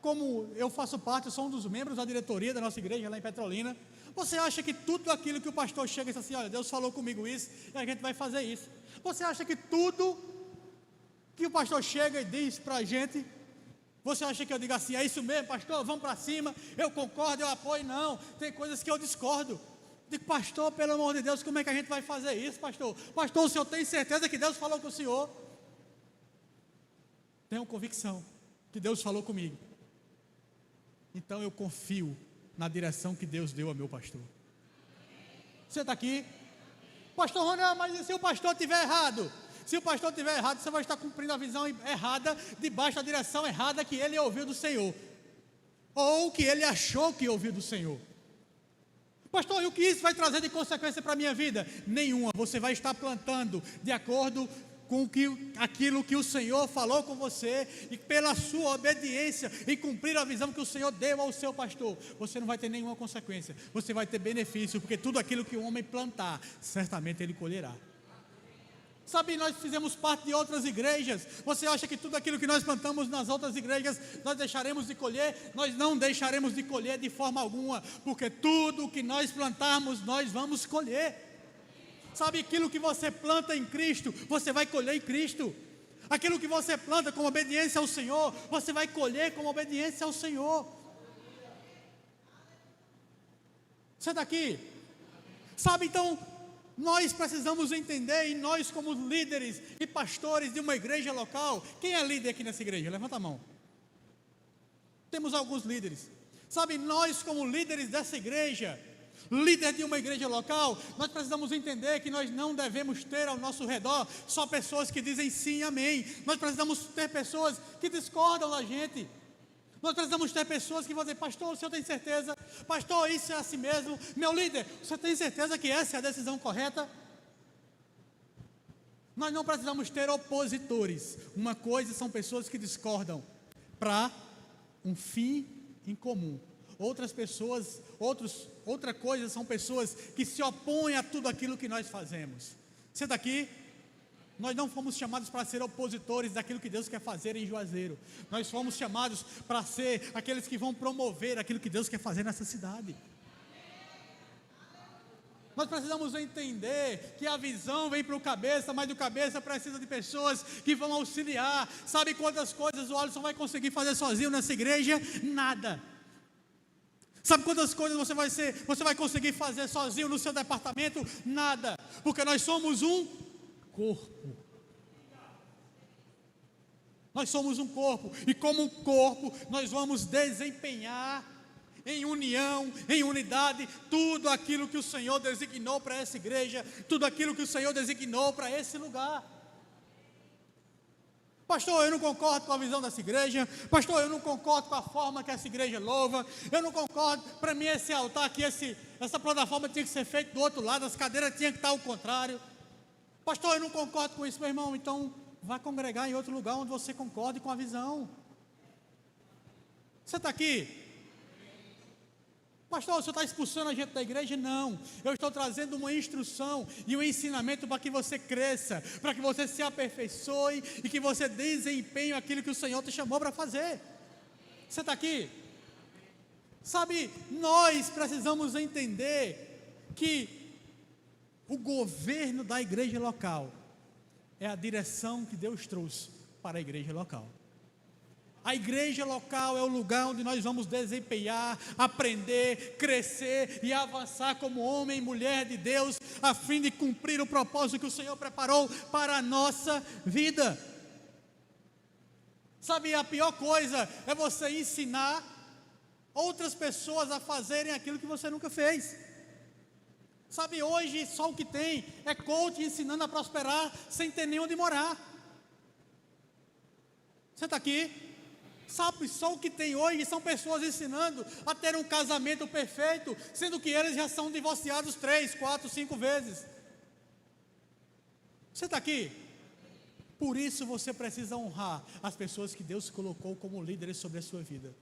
como eu faço parte, eu sou um dos membros da diretoria da nossa igreja lá em Petrolina, você acha que tudo aquilo que o pastor chega e diz assim, olha, Deus falou comigo isso, e a gente vai fazer isso? Você acha que tudo que o pastor chega e diz para a gente, você acha que eu digo assim, é isso mesmo, pastor, vamos para cima, eu concordo, eu apoio? Não, tem coisas que eu discordo. Digo, pastor, pelo amor de Deus, como é que a gente vai fazer isso, pastor? Pastor, o senhor tem certeza que Deus falou com o senhor? Tenho convicção que Deus falou comigo, então eu confio na direção que Deus deu ao meu pastor. Você está aqui? Pastor Ronan, mas e se o pastor estiver errado? Se o pastor estiver errado, você vai estar cumprindo a visão errada, debaixo da direção errada que ele ouviu do Senhor, ou que ele achou que ouviu do Senhor. Pastor, e o que isso vai trazer de consequência para a minha vida? Nenhuma. Você vai estar plantando de acordo com aquilo que o Senhor falou com você, e pela sua obediência e cumprir a visão que o Senhor deu ao seu pastor, você não vai ter nenhuma consequência, você vai ter benefício, porque tudo aquilo que o homem plantar, certamente ele colherá. Sabe, nós fizemos parte de outras igrejas. Você acha que tudo aquilo que nós plantamos nas outras igrejas nós deixaremos de colher? Nós não deixaremos de colher de forma alguma, porque tudo o que nós plantarmos nós vamos colher. Sabe, aquilo que você planta em Cristo, você vai colher em Cristo. Aquilo que você planta com obediência ao Senhor, você vai colher com obediência ao Senhor. Você está aqui? Sabe, então, nós precisamos entender, e nós como líderes e pastores de uma igreja local, quem é líder aqui nessa igreja? Levanta a mão. Temos alguns líderes. Sabe, nós como líderes dessa igreja, líder de uma igreja local, nós precisamos entender que nós não devemos ter ao nosso redor só pessoas que dizem sim, amém. Nós precisamos ter pessoas que discordam da gente. Nós precisamos ter pessoas que vão dizer: pastor, o senhor tem certeza? Pastor, isso é assim mesmo? Meu líder, o senhor tem certeza que essa é a decisão correta? Nós não precisamos ter opositores. Uma coisa são pessoas que discordam para um fim em comum. Outra coisa são pessoas que se opõem a tudo aquilo que nós fazemos. Você está aqui? Nós não fomos chamados para ser opositores daquilo que Deus quer fazer em Juazeiro. Nós fomos chamados para ser aqueles que vão promover aquilo que Deus quer fazer nessa cidade. Nós precisamos entender que a visão vem para o cabeça, mas o cabeça precisa de pessoas que vão auxiliar. Sabe quantas coisas o Alisson vai conseguir fazer sozinho nessa igreja? Nada. Sabe quantas coisas você vai conseguir fazer sozinho no seu departamento? Nada. Porque nós somos um corpo. Nós somos um corpo, e como um corpo, nós vamos desempenhar em união, em unidade, tudo aquilo que o Senhor designou para essa igreja, tudo aquilo que o Senhor designou para esse lugar. Pastor, eu não concordo com a visão dessa igreja. Pastor, eu não concordo com a forma que essa igreja louva. Eu não concordo, para mim esse altar aqui, essa plataforma tinha que ser feita do outro lado, as cadeiras tinham que estar ao contrário. Pastor, eu não concordo com isso, meu irmão. Então, vá congregar em outro lugar onde você concorde com a visão. Você está aqui? Pastor, o senhor está expulsando a gente da igreja? Não, eu estou trazendo uma instrução e um ensinamento para que você cresça, para que você se aperfeiçoe e que você desempenhe aquilo que o Senhor te chamou para fazer. Você está aqui? Sabe, nós precisamos entender que o governo da igreja local é a direção que Deus trouxe para a igreja local. A igreja local é o lugar onde nós vamos desempenhar, aprender, crescer e avançar como homem e mulher de Deus, a fim de cumprir o propósito que o Senhor preparou para a nossa vida. Sabe, a pior coisa é você ensinar outras pessoas a fazerem aquilo que você nunca fez. Sabe, hoje só o que tem é coach ensinando a prosperar sem ter nem onde morar. Você está aqui? Sabe, só o que tem hoje são pessoas ensinando a ter um casamento perfeito, sendo que eles já são divorciados 3, 4, 5 vezes. Você está aqui? Por isso você precisa honrar as pessoas que Deus colocou como líderes sobre a sua vida.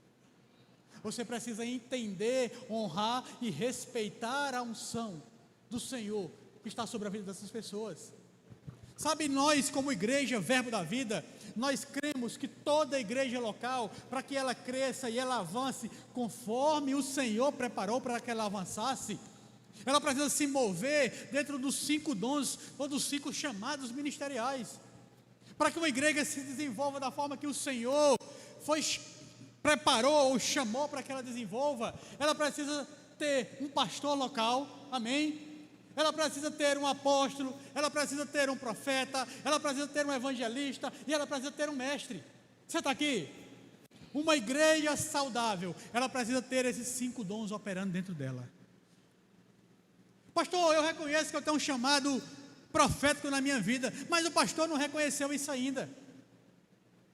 Você precisa entender, honrar e respeitar a unção do Senhor que está sobre a vida dessas pessoas. Sabe, nós como igreja Verbo da Vida, nós cremos que toda igreja local, para que ela cresça e ela avance conforme o Senhor preparou para que ela avançasse, ela precisa se mover dentro dos 5 dons, ou dos 5 chamados ministeriais. Para que uma igreja se desenvolva da forma que o Senhor preparou ou chamou para que ela desenvolva, ela precisa ter um pastor local, amém? Ela precisa ter um apóstolo, ela precisa ter um profeta, ela precisa ter um evangelista e ela precisa ter um mestre. Você está aqui? Uma igreja saudável, ela precisa ter esses 5 dons operando dentro dela. Pastor, eu reconheço que eu tenho um chamado profético na minha vida, mas o pastor não reconheceu isso ainda.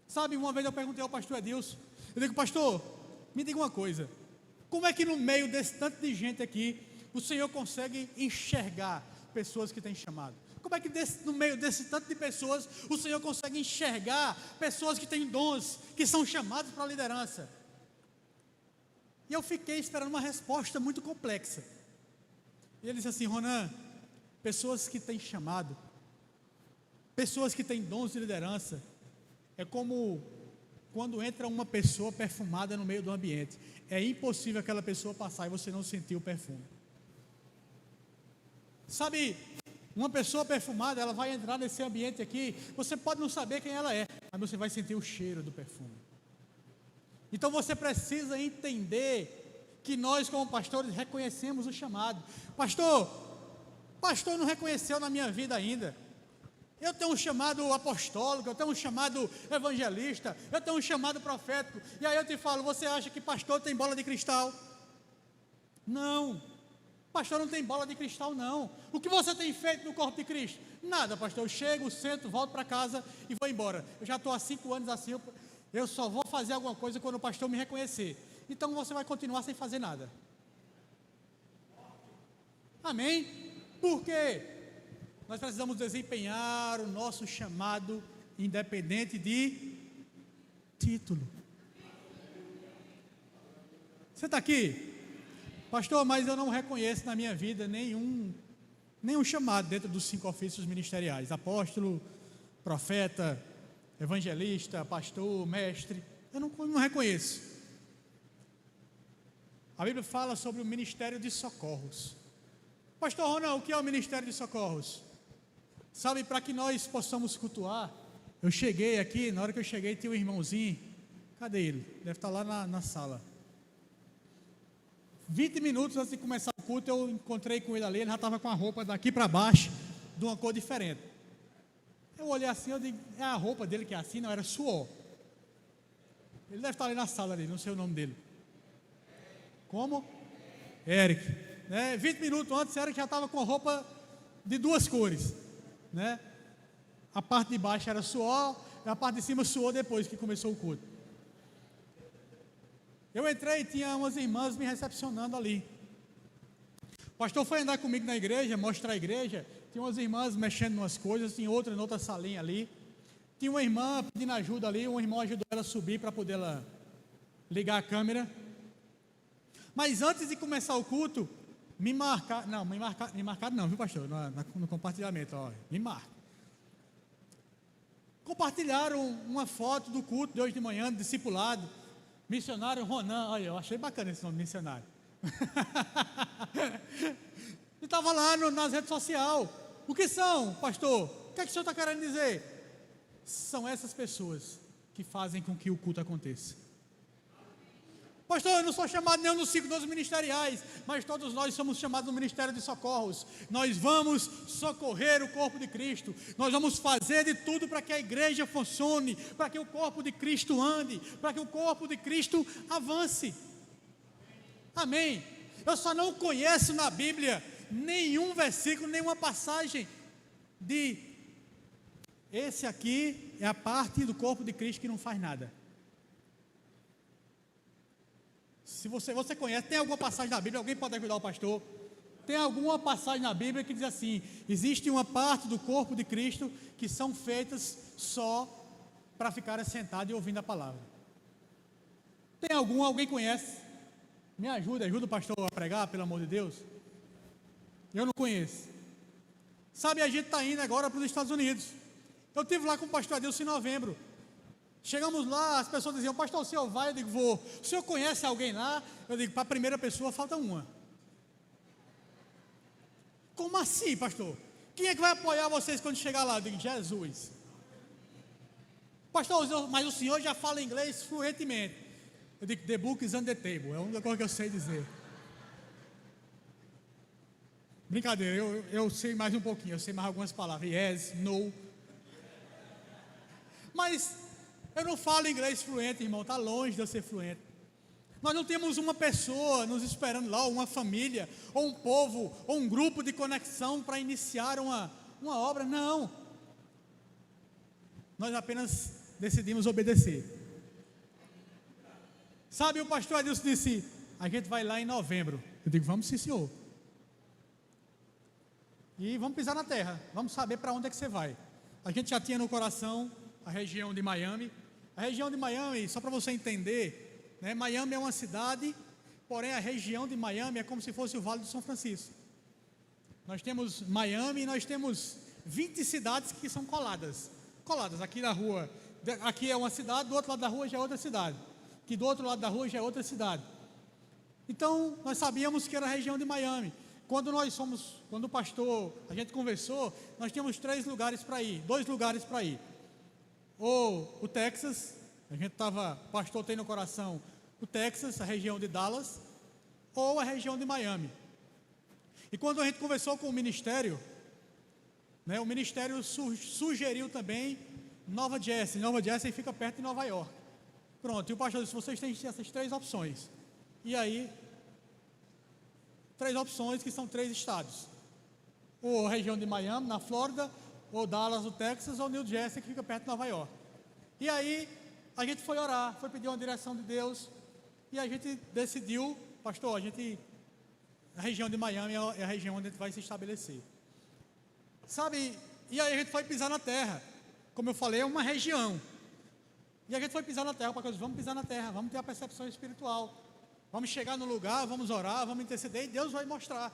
Sabe, uma vez eu perguntei ao pastor Edilson, eu digo: pastor, me diga uma coisa, como é que no meio desse tanto de gente aqui, o Senhor consegue enxergar pessoas que têm chamado? Como é que no meio desse tanto de pessoas, o Senhor consegue enxergar pessoas que têm dons, que são chamados para a liderança? E eu fiquei esperando uma resposta muito complexa. E ele disse assim: Ronan, pessoas que têm chamado, pessoas que têm dons de liderança, é como quando entra uma pessoa perfumada no meio do ambiente. É impossível aquela pessoa passar e você não sentir o perfume. Sabe, uma pessoa perfumada, ela vai entrar nesse ambiente aqui, você pode não saber quem ela é, mas você vai sentir o cheiro do perfume. Então você precisa entender que nós como pastores reconhecemos o chamado. Pastor não reconheceu na minha vida ainda. Eu tenho um chamado apostólico, eu tenho um chamado evangelista, eu tenho um chamado profético. E aí eu te falo: você acha que pastor tem bola de cristal? Não. Pastor não tem bola de cristal, não. O que você tem feito no corpo de Cristo? Nada, pastor. Eu chego, sento, volto para casa e vou embora. Eu já estou há 5 anos assim. Eu só vou fazer alguma coisa quando o pastor me reconhecer. Então você vai continuar sem fazer nada. Amém? Por quê? Nós precisamos desempenhar o nosso chamado independente de título. Você está aqui? Pastor, mas eu não reconheço na minha vida nenhum chamado dentro dos 5 ofícios ministeriais. Apóstolo, profeta, evangelista, pastor, mestre. Eu não reconheço. A Bíblia fala sobre o ministério de socorros. Pastor Ronald, o que é o ministério de socorros? Sabe, para que nós possamos cultuar, eu cheguei aqui, na hora que eu cheguei tinha um irmãozinho, cadê ele? Deve estar lá na sala. 20 minutos antes de começar o culto, eu encontrei com ele ali, ele já estava com a roupa daqui para baixo, de uma cor diferente. Eu olhei assim, eu digo, é a roupa dele que é assim, não, era suor. Ele deve estar ali na sala ali, não sei o nome dele. Como? Eric. 20 minutos antes, Eric já estava com a roupa de 2 cores, né? A parte de baixo era suor, e a parte de cima suou depois que começou o culto. Eu entrei e tinha umas irmãs me recepcionando ali. O pastor foi andar comigo na igreja, mostrar a igreja, tinha umas irmãs mexendo em umas coisas, tinha outra em outra salinha ali. Tinha uma irmã pedindo ajuda ali, um irmão ajudou ela a subir para poder ela ligar a câmera. Mas antes de começar o culto, me marcaram não, viu pastor, no compartilhamento, ó, me marca. Compartilharam uma foto do culto de hoje de manhã, do discipulado, missionário Ronan, olha, eu achei bacana esse nome, missionário. E estava lá nas redes sociais. O que são, pastor? O que é que o senhor está querendo dizer? São essas pessoas que fazem com que o culto aconteça. Pastor, eu não sou chamado nenhum dos 5 dons ministeriais, mas todos nós somos chamados no ministério de socorros. Nós vamos socorrer o corpo de Cristo, nós vamos fazer de tudo para que a igreja funcione, para que o corpo de Cristo ande, para que o corpo de Cristo avance. Amém? Eu só não conheço na Bíblia nenhum versículo, nenhuma passagem de esse aqui é a parte do corpo de Cristo que não faz nada. Se você conhece, tem alguma passagem na Bíblia, alguém pode ajudar o pastor? Tem alguma passagem na Bíblia que diz assim: existe uma parte do corpo de Cristo que são feitas só para ficar sentado e ouvindo a palavra. Tem alguém conhece? Me ajuda o pastor a pregar, pelo amor de Deus. Eu não conheço. Sabe, a gente está indo agora para os Estados Unidos. Eu estive lá com o pastor Adilson em novembro. Chegamos lá, as pessoas diziam: pastor, o senhor vai? Eu digo: vou. O senhor conhece alguém lá? Eu digo: para a primeira pessoa falta uma. Como assim, pastor? Quem é que vai apoiar vocês quando chegar lá? Eu digo: Jesus. Pastor, mas o senhor já fala inglês fluentemente. Eu digo: the book is on the table. É a única coisa que eu sei dizer. Brincadeira, eu sei mais um pouquinho, eu sei mais algumas palavras. Yes, no. Mas eu não falo inglês fluente, irmão, está longe de eu ser fluente. Nós não temos uma pessoa nos esperando lá, ou uma família, ou um povo, ou um grupo de conexão para iniciar uma obra, não. Nós apenas decidimos obedecer. Sabe, o pastor Adilson disse: a gente vai lá em novembro. Eu digo: vamos sim, senhor. E vamos pisar na terra, vamos saber para onde é que você vai. A gente já tinha no coração a região de Miami. A região de Miami, só para você entender, né, Miami é uma cidade, porém a região de Miami é como se fosse o Vale do São Francisco. Nós temos Miami e nós temos 20 cidades que são coladas. Aqui na rua, aqui é uma cidade, do outro lado da rua já é outra cidade, que do outro lado da rua já é outra cidade. Então, nós sabíamos que era a região de Miami. Quando o pastor, a gente conversou, nós tínhamos 2 lugares para ir. Ou o Texas, o pastor tem no coração o Texas, a região de Dallas, ou a região de Miami. E quando a gente conversou com o ministério, né, o ministério sugeriu também Nova Jersey fica perto de Nova York. Pronto, e o pastor disse: vocês têm essas 3 opções. E aí, 3 opções que são 3 estados. Ou a região de Miami, na Flórida, ou Dallas, no Texas, ou New Jersey, que fica perto de Nova York. E aí, A gente foi orar, foi pedir uma direção de Deus, e a gente decidiu, pastor, a região de Miami é a região onde a gente vai se estabelecer. Sabe, e aí a gente foi pisar na terra. Como eu falei, é uma região. E a gente foi pisar na terra, porque vamos pisar na terra, vamos ter a percepção espiritual. Vamos chegar no lugar, vamos orar, vamos interceder, e Deus vai mostrar.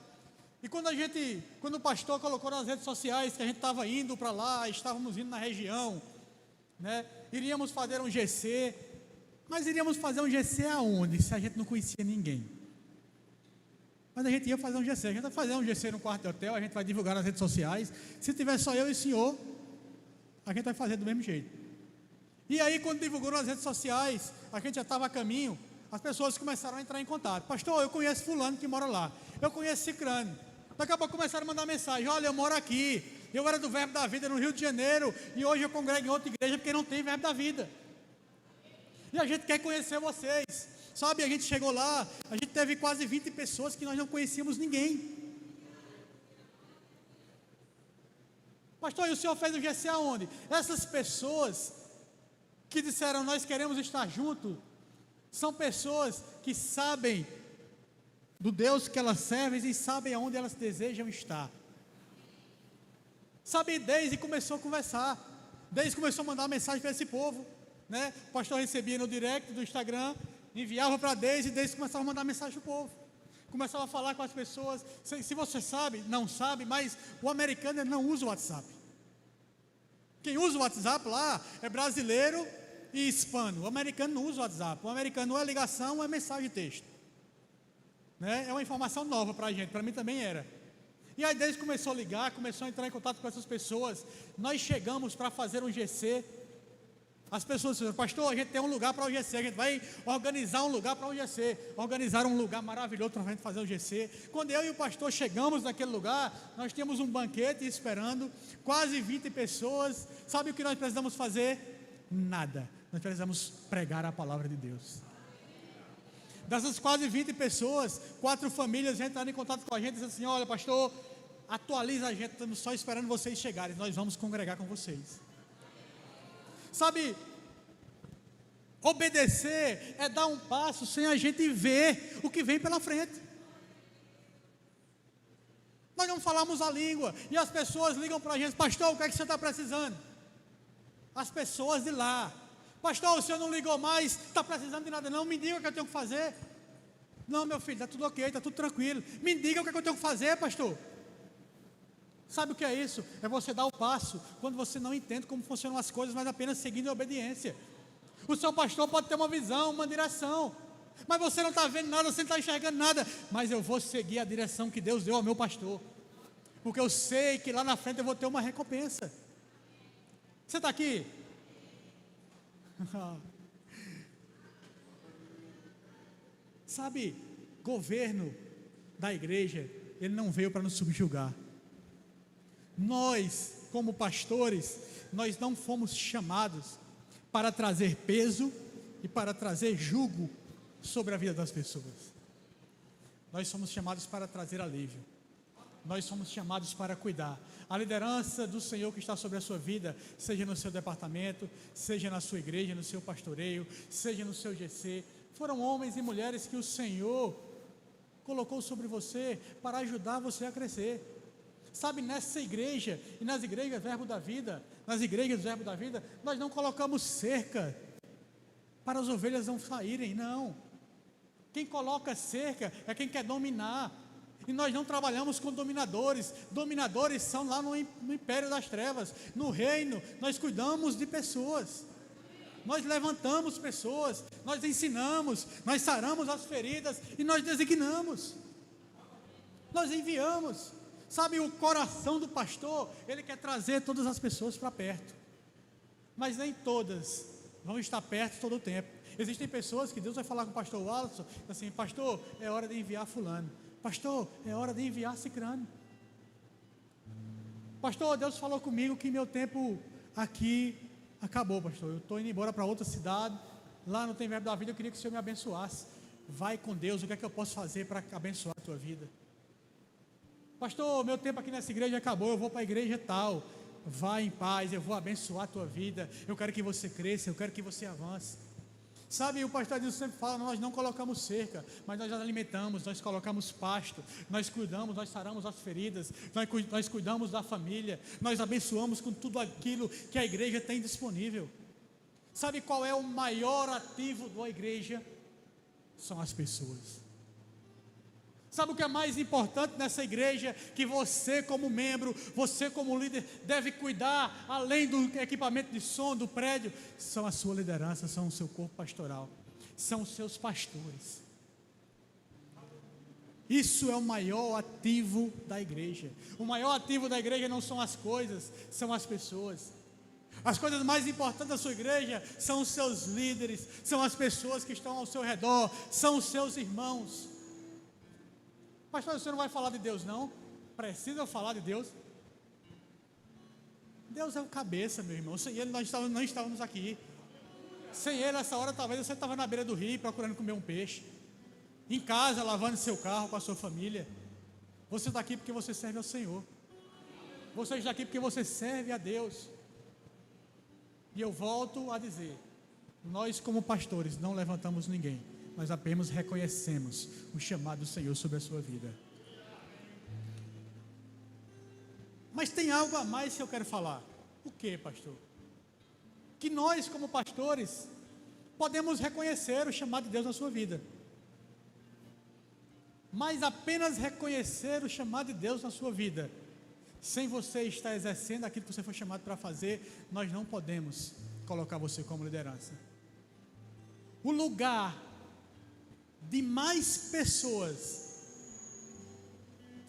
E quando o pastor colocou nas redes sociais que a gente estava indo para lá, estávamos indo na região, né? Iríamos fazer um GC, mas iríamos fazer um GC aonde? Se a gente não conhecia ninguém. Mas a gente ia fazer um GC, a gente vai fazer um GC no quarto de hotel, a gente vai divulgar nas redes sociais. Se tiver só eu e o senhor, a gente vai fazer do mesmo jeito. E aí, quando divulgou nas redes sociais, a gente já estava a caminho, as pessoas começaram a entrar em contato. Pastor, eu conheço fulano que mora lá, eu conheço cicrano. Daqui a pouco começaram a mandar mensagem: olha, eu moro aqui, eu era do Verbo da Vida no Rio de Janeiro, e hoje eu congrego em outra igreja porque não tem Verbo da Vida. E a gente quer conhecer vocês. Sabe, a gente chegou lá, a gente teve quase 20 pessoas que nós não conhecíamos ninguém. Pastor, e o senhor fez o GC aonde? Essas pessoas que disseram nós queremos estar juntos, são pessoas que sabem do Deus que elas servem e sabem aonde elas desejam estar. Sabe, Deise começou a conversar, Deise começou a mandar mensagem para esse povo, né? O pastor recebia no direct do Instagram, enviava para Deise, e Deise começava a mandar mensagem para o povo, começava a falar com as pessoas. Se você sabe, não sabe, mas o americano ele não usa o WhatsApp. Quem usa o WhatsApp lá é brasileiro e hispano. O americano não usa o WhatsApp. O americano ou é ligação ou é mensagem de texto, né? É uma informação nova para a gente, para mim também era. E aí Deus começou a ligar, começou a entrar em contato com essas pessoas. Nós chegamos para fazer um GC. As pessoas disseram: pastor, a gente tem um lugar para o GC, a gente vai organizar um lugar para o GC. Organizaram um lugar maravilhoso para a gente fazer o GC. Quando eu e o pastor chegamos naquele lugar, nós tínhamos um banquete esperando, quase 20 pessoas. Sabe o que nós precisamos fazer? Nada. Nós precisamos pregar a palavra de Deus. Dessas quase 20 pessoas, 4 famílias já entraram em contato com a gente e disseram assim: olha, pastor, atualiza a gente, estamos só esperando vocês chegarem, nós vamos congregar com vocês. Sabe, obedecer é dar um passo sem a gente ver o que vem pela frente. Nós não falamos a língua, e as pessoas ligam para a gente: pastor, o que é que você está precisando? As pessoas de lá: pastor, o senhor não ligou mais, está precisando de nada não, me diga o que eu tenho que fazer. Não, meu filho, está tudo ok, está tudo tranquilo, me diga o que eu tenho que fazer, pastor. Sabe o que é isso? É você dar o passo quando você não entende como funcionam as coisas, mas apenas seguindo a obediência. O seu pastor pode ter uma visão, uma direção, mas você não está vendo nada, você não está enxergando nada. Mas eu vou seguir a direção que Deus deu ao meu pastor, porque eu sei que lá na frente eu vou ter uma recompensa. Você está aqui? Sabe, governo da igreja, ele não veio para nos subjugar. Nós, como pastores, nós não fomos chamados para trazer peso e para trazer jugo sobre a vida das pessoas. Nós somos chamados para trazer alívio. Nós somos chamados para cuidar. A liderança do Senhor que está sobre a sua vida, seja no seu departamento, seja na sua igreja, no seu pastoreio, seja no seu GC, foram homens e mulheres que o Senhor colocou sobre você para ajudar você a crescer. Sabe, nessa igreja e nas igrejas Verbo da Vida, nas igrejas do Verbo da Vida, nós não colocamos cerca para as ovelhas não saírem, não. Quem coloca cerca é quem quer dominar. E nós não trabalhamos com dominadores. Dominadores são lá no império das trevas. No reino, nós cuidamos de pessoas. Nós levantamos pessoas, nós ensinamos, nós saramos as feridas e nós designamos. Nós enviamos. Sabe, o coração do pastor, ele quer trazer todas as pessoas para perto. Mas nem todas vão estar perto todo o tempo. Existem pessoas que Deus vai falar com o pastor Wallace, assim: pastor, é hora de enviar fulano. Pastor, é hora de enviar cicrano. Pastor, Deus falou comigo que meu tempo aqui acabou, pastor. Eu estou indo embora para outra cidade, lá não tem Verbo da Vida, eu queria que o Senhor me abençoasse. Vai com Deus, o que é que eu posso fazer para abençoar a tua vida? Pastor, meu tempo aqui nessa igreja acabou, eu vou para a igreja tal. vá em paz, eu vou abençoar a tua vida, eu quero que você cresça, eu quero que você avance. Sabe, o pastor Adilson sempre fala, nós não colocamos cerca, mas nós alimentamos, nós colocamos pasto, nós cuidamos, nós saramos as feridas, nós cuidamos da família, nós abençoamos com tudo aquilo que a igreja tem disponível. Sabe qual é o maior ativo da igreja? São as pessoas. Sabe o que é mais importante nessa igreja? Que você como membro, você como líder, deve cuidar, além do equipamento de som, do prédio, são a sua liderança, são o seu corpo pastoral, são os seus pastores. Isso é o maior ativo da igreja. O maior ativo da igreja não são as coisas, são as pessoas. As coisas mais importantes da sua igreja são os seus líderes, são as pessoas que estão ao seu redor, são os seus irmãos. Pastor, você não vai falar de Deus não? Precisa falar de Deus? Deus é o cabeça, meu irmão. Sem Ele nós não estávamos aqui. Sem Ele, nessa hora, talvez você estava na beira do rio procurando comer um peixe, em casa, lavando seu carro com a sua família. Você está aqui porque você serve ao Senhor. Você está aqui porque você serve a Deus. E eu volto a dizer, nós como pastores não levantamos ninguém, nós apenas reconhecemos o chamado do Senhor sobre a sua vida. Mas tem algo a mais que eu quero falar. O que, pastor? Que nós como pastores podemos reconhecer o chamado de Deus na sua vida. Mas apenas reconhecer o chamado de Deus na sua vida, sem você estar exercendo aquilo que você foi chamado para fazer, nós não podemos colocar você como liderança. O lugar de mais pessoas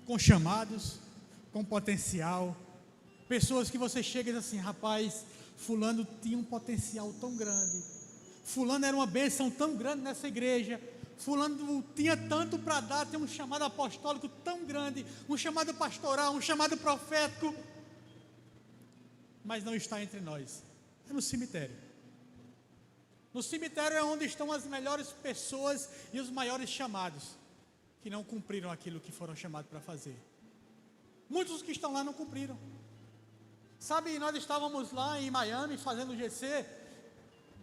com chamados, com potencial, pessoas que você chega e diz assim, rapaz, fulano tinha um potencial tão grande, fulano era uma bênção tão grande nessa igreja, fulano tinha tanto para dar, tem um chamado apostólico tão grande, um chamado pastoral, um chamado profético, mas não está entre nós, é no cemitério. No cemitério é onde estão as melhores pessoas e os maiores chamados, que não cumpriram aquilo que foram chamados para fazer. Muitos que estão lá não cumpriram. Sabe, nós estávamos lá em Miami fazendo o GC,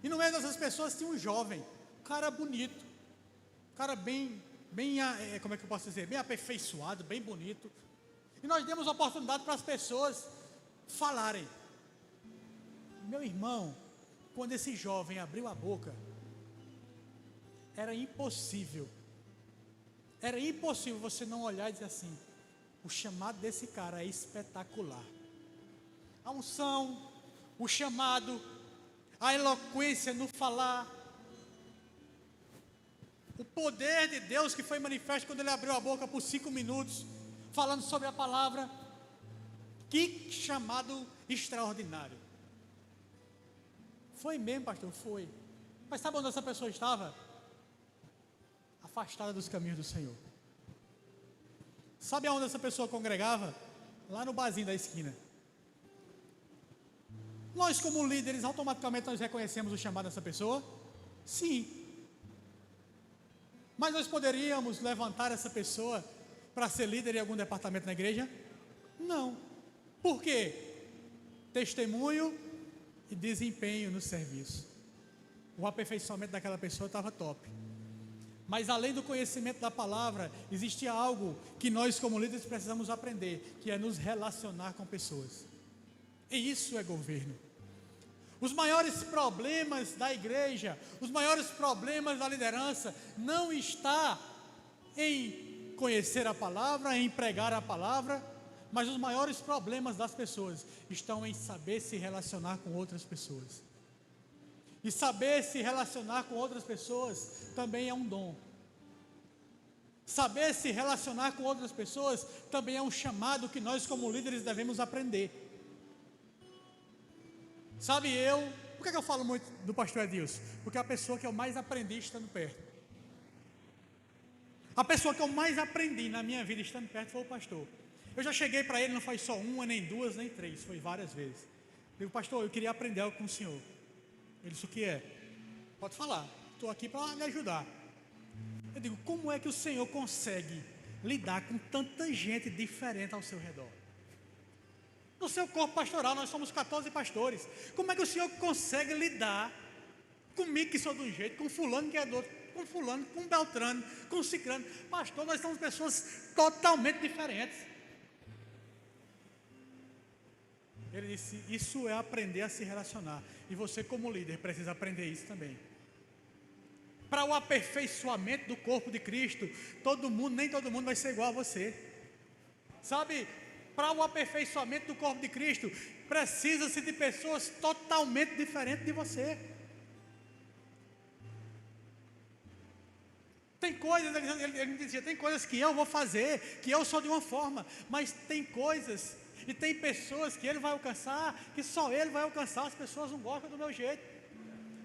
e no meio dessas pessoas tinha um jovem, um cara bonito, um cara bem, como é que eu posso dizer, bem aperfeiçoado, bem bonito. E nós demos a oportunidade para as pessoas falarem. Meu irmão, quando esse jovem abriu a boca, era impossível você não olhar e dizer assim, o chamado desse cara é espetacular. A unção, o chamado, a eloquência no falar, o poder de Deus que foi manifesto quando ele abriu a boca por 5 minutos, falando sobre a palavra. Que chamado extraordinário. Foi mesmo, pastor? Foi. Mas sabe onde essa pessoa estava? Afastada dos caminhos do Senhor. Sabe aonde essa pessoa congregava? Lá no barzinho da esquina. Nós como líderes, automaticamente nós reconhecemos o chamado dessa pessoa? Sim. Mas nós poderíamos levantar essa pessoa para ser líder em algum departamento na igreja? Não. Por quê? Testemunho e desempenho no serviço. O aperfeiçoamento daquela pessoa estava top. Mas além do conhecimento da palavra, existia algo que nós como líderes precisamos aprender, que é nos relacionar com pessoas. E isso é governo. Os maiores problemas da igreja, os maiores problemas da liderança, não está em conhecer a palavra, em pregar a palavra, mas os maiores problemas das pessoas estão em saber se relacionar com outras pessoas. E saber se relacionar com outras pessoas também é um dom. Saber se relacionar com outras pessoas também é um chamado que nós como líderes devemos aprender. Sabe, por que eu falo muito do pastor Adilson? Porque é a pessoa que eu mais aprendi estando perto. A pessoa que eu mais aprendi na minha vida estando perto foi o pastor. Eu já cheguei para ele, não foi só uma, nem duas, nem três, foi várias vezes. Eu digo, pastor, eu queria aprender algo com o senhor. Ele disse, o que é? Pode falar, estou aqui para lhe ajudar. Eu digo, como é que o senhor consegue lidar com tanta gente diferente ao seu redor? No seu corpo pastoral, nós somos 14 pastores. Como é que o Senhor consegue lidar comigo que sou de um jeito, com fulano que é do outro, com fulano, com Beltrano, com Cicrano? Pastor, nós somos pessoas totalmente diferentes. Ele disse, isso é aprender a se relacionar. E você como líder precisa aprender isso também. Para o aperfeiçoamento do corpo de Cristo, nem todo mundo vai ser igual a você. Sabe, para o aperfeiçoamento do corpo de Cristo, precisa-se de pessoas totalmente diferentes de você. Tem coisas, ele me dizia, tem coisas que eu vou fazer, que eu sou de uma forma, mas tem coisas e tem pessoas que ele vai alcançar, que só ele vai alcançar. As pessoas não gostam do meu jeito,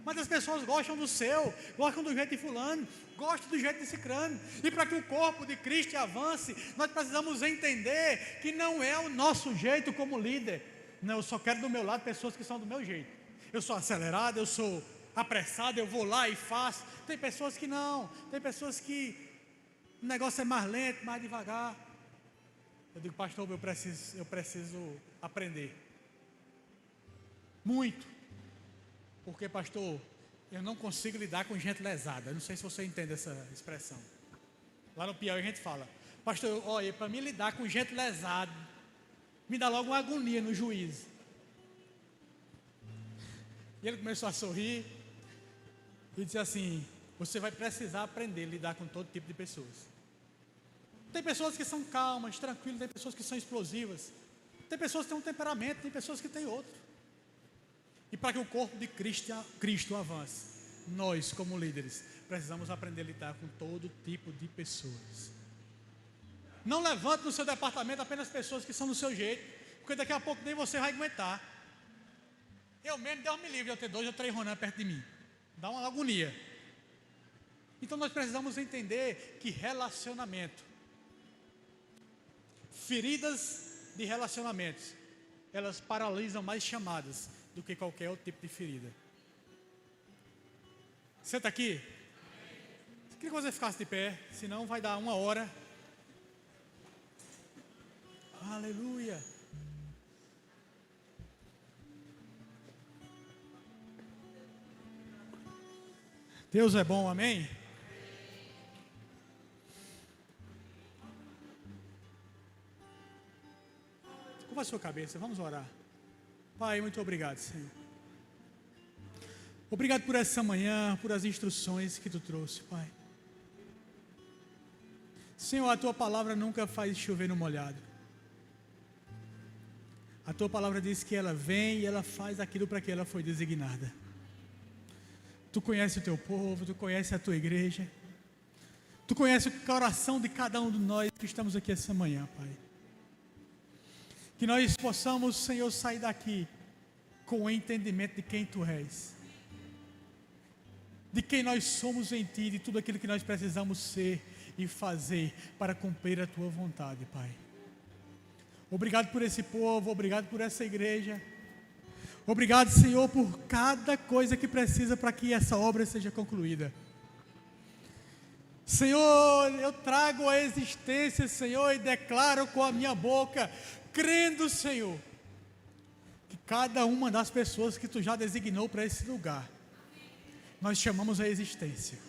mas as pessoas gostam do seu, gostam do jeito de fulano, gostam do jeito de Cicrano. E para que o corpo de Cristo avance, nós precisamos entender que não é o nosso jeito como líder. Não, eu só quero do meu lado pessoas que são do meu jeito. Eu sou acelerado, eu sou apressado, eu vou lá e faço. Tem pessoas que não, tem pessoas que o negócio é mais lento, mais devagar. Eu digo, pastor, eu preciso aprender muito, porque, pastor, eu não consigo lidar com gente lesada. Eu não sei se você entende essa expressão. Lá no Piauí a gente fala, pastor, olha, para mim lidar com gente lesada me dá logo uma agonia no juízo. E ele começou a sorrir e disse assim, você vai precisar aprender a lidar com todo tipo de pessoas. Tem pessoas que são calmas, tranquilas, tem pessoas que são explosivas, tem pessoas que têm um temperamento, tem pessoas que têm outro. E para que o corpo de Cristo avance, nós como líderes precisamos aprender a lidar com todo tipo de pessoas. Não levante no seu departamento apenas pessoas que são do seu jeito, porque daqui a pouco nem você vai aguentar. Eu mesmo, Deus me livre, eu ter 2 ou 3 Ronan perto de mim, dá uma agonia. Então nós precisamos entender que relacionamento, feridas de relacionamentos, elas paralisam mais chamadas do que qualquer outro tipo de ferida. Você está aqui? Eu queria que você ficasse de pé, senão vai dar 1 hora. Aleluia. Deus é bom, amém? Curva a sua cabeça, vamos orar. Pai, muito obrigado, Senhor. Obrigado por essa manhã, por as instruções que Tu trouxe, Pai. Senhor, a Tua palavra nunca faz chover no molhado. A Tua palavra diz que ela vem e ela faz aquilo para que ela foi designada. Tu conhece o Teu povo, Tu conhece a Tua igreja, Tu conhece o coração de cada um de nós que estamos aqui essa manhã, Pai. Que nós possamos, Senhor, sair daqui com o entendimento de quem Tu és, de quem nós somos em Ti, de tudo aquilo que nós precisamos ser e fazer para cumprir a Tua vontade, Pai. Obrigado por esse povo, obrigado por essa igreja. Obrigado, Senhor, por cada coisa que precisa para que essa obra seja concluída. Senhor, eu trago a existência, Senhor, e declaro com a minha boca, crendo, Senhor, que cada uma das pessoas que Tu já designou para esse lugar, nós chamamos a existência.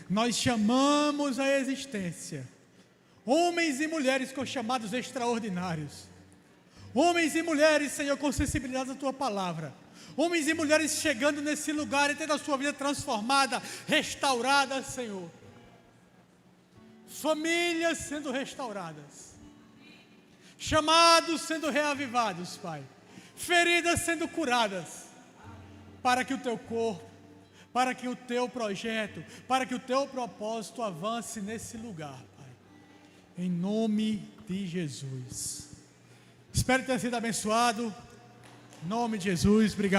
Nós chamamos a existência. Homens e mulheres com chamados extraordinários. Homens e mulheres, Senhor, com sensibilidade à Tua palavra. Homens e mulheres chegando nesse lugar e tendo a sua vida transformada, restaurada, Senhor. Famílias sendo restauradas. Chamados sendo reavivados, Pai. Feridas sendo curadas. Para que o Teu corpo, para que o Teu projeto, para que o Teu propósito avance nesse lugar, Pai. Em nome de Jesus. Espero ter sido abençoado. Em nome de Jesus, obrigado.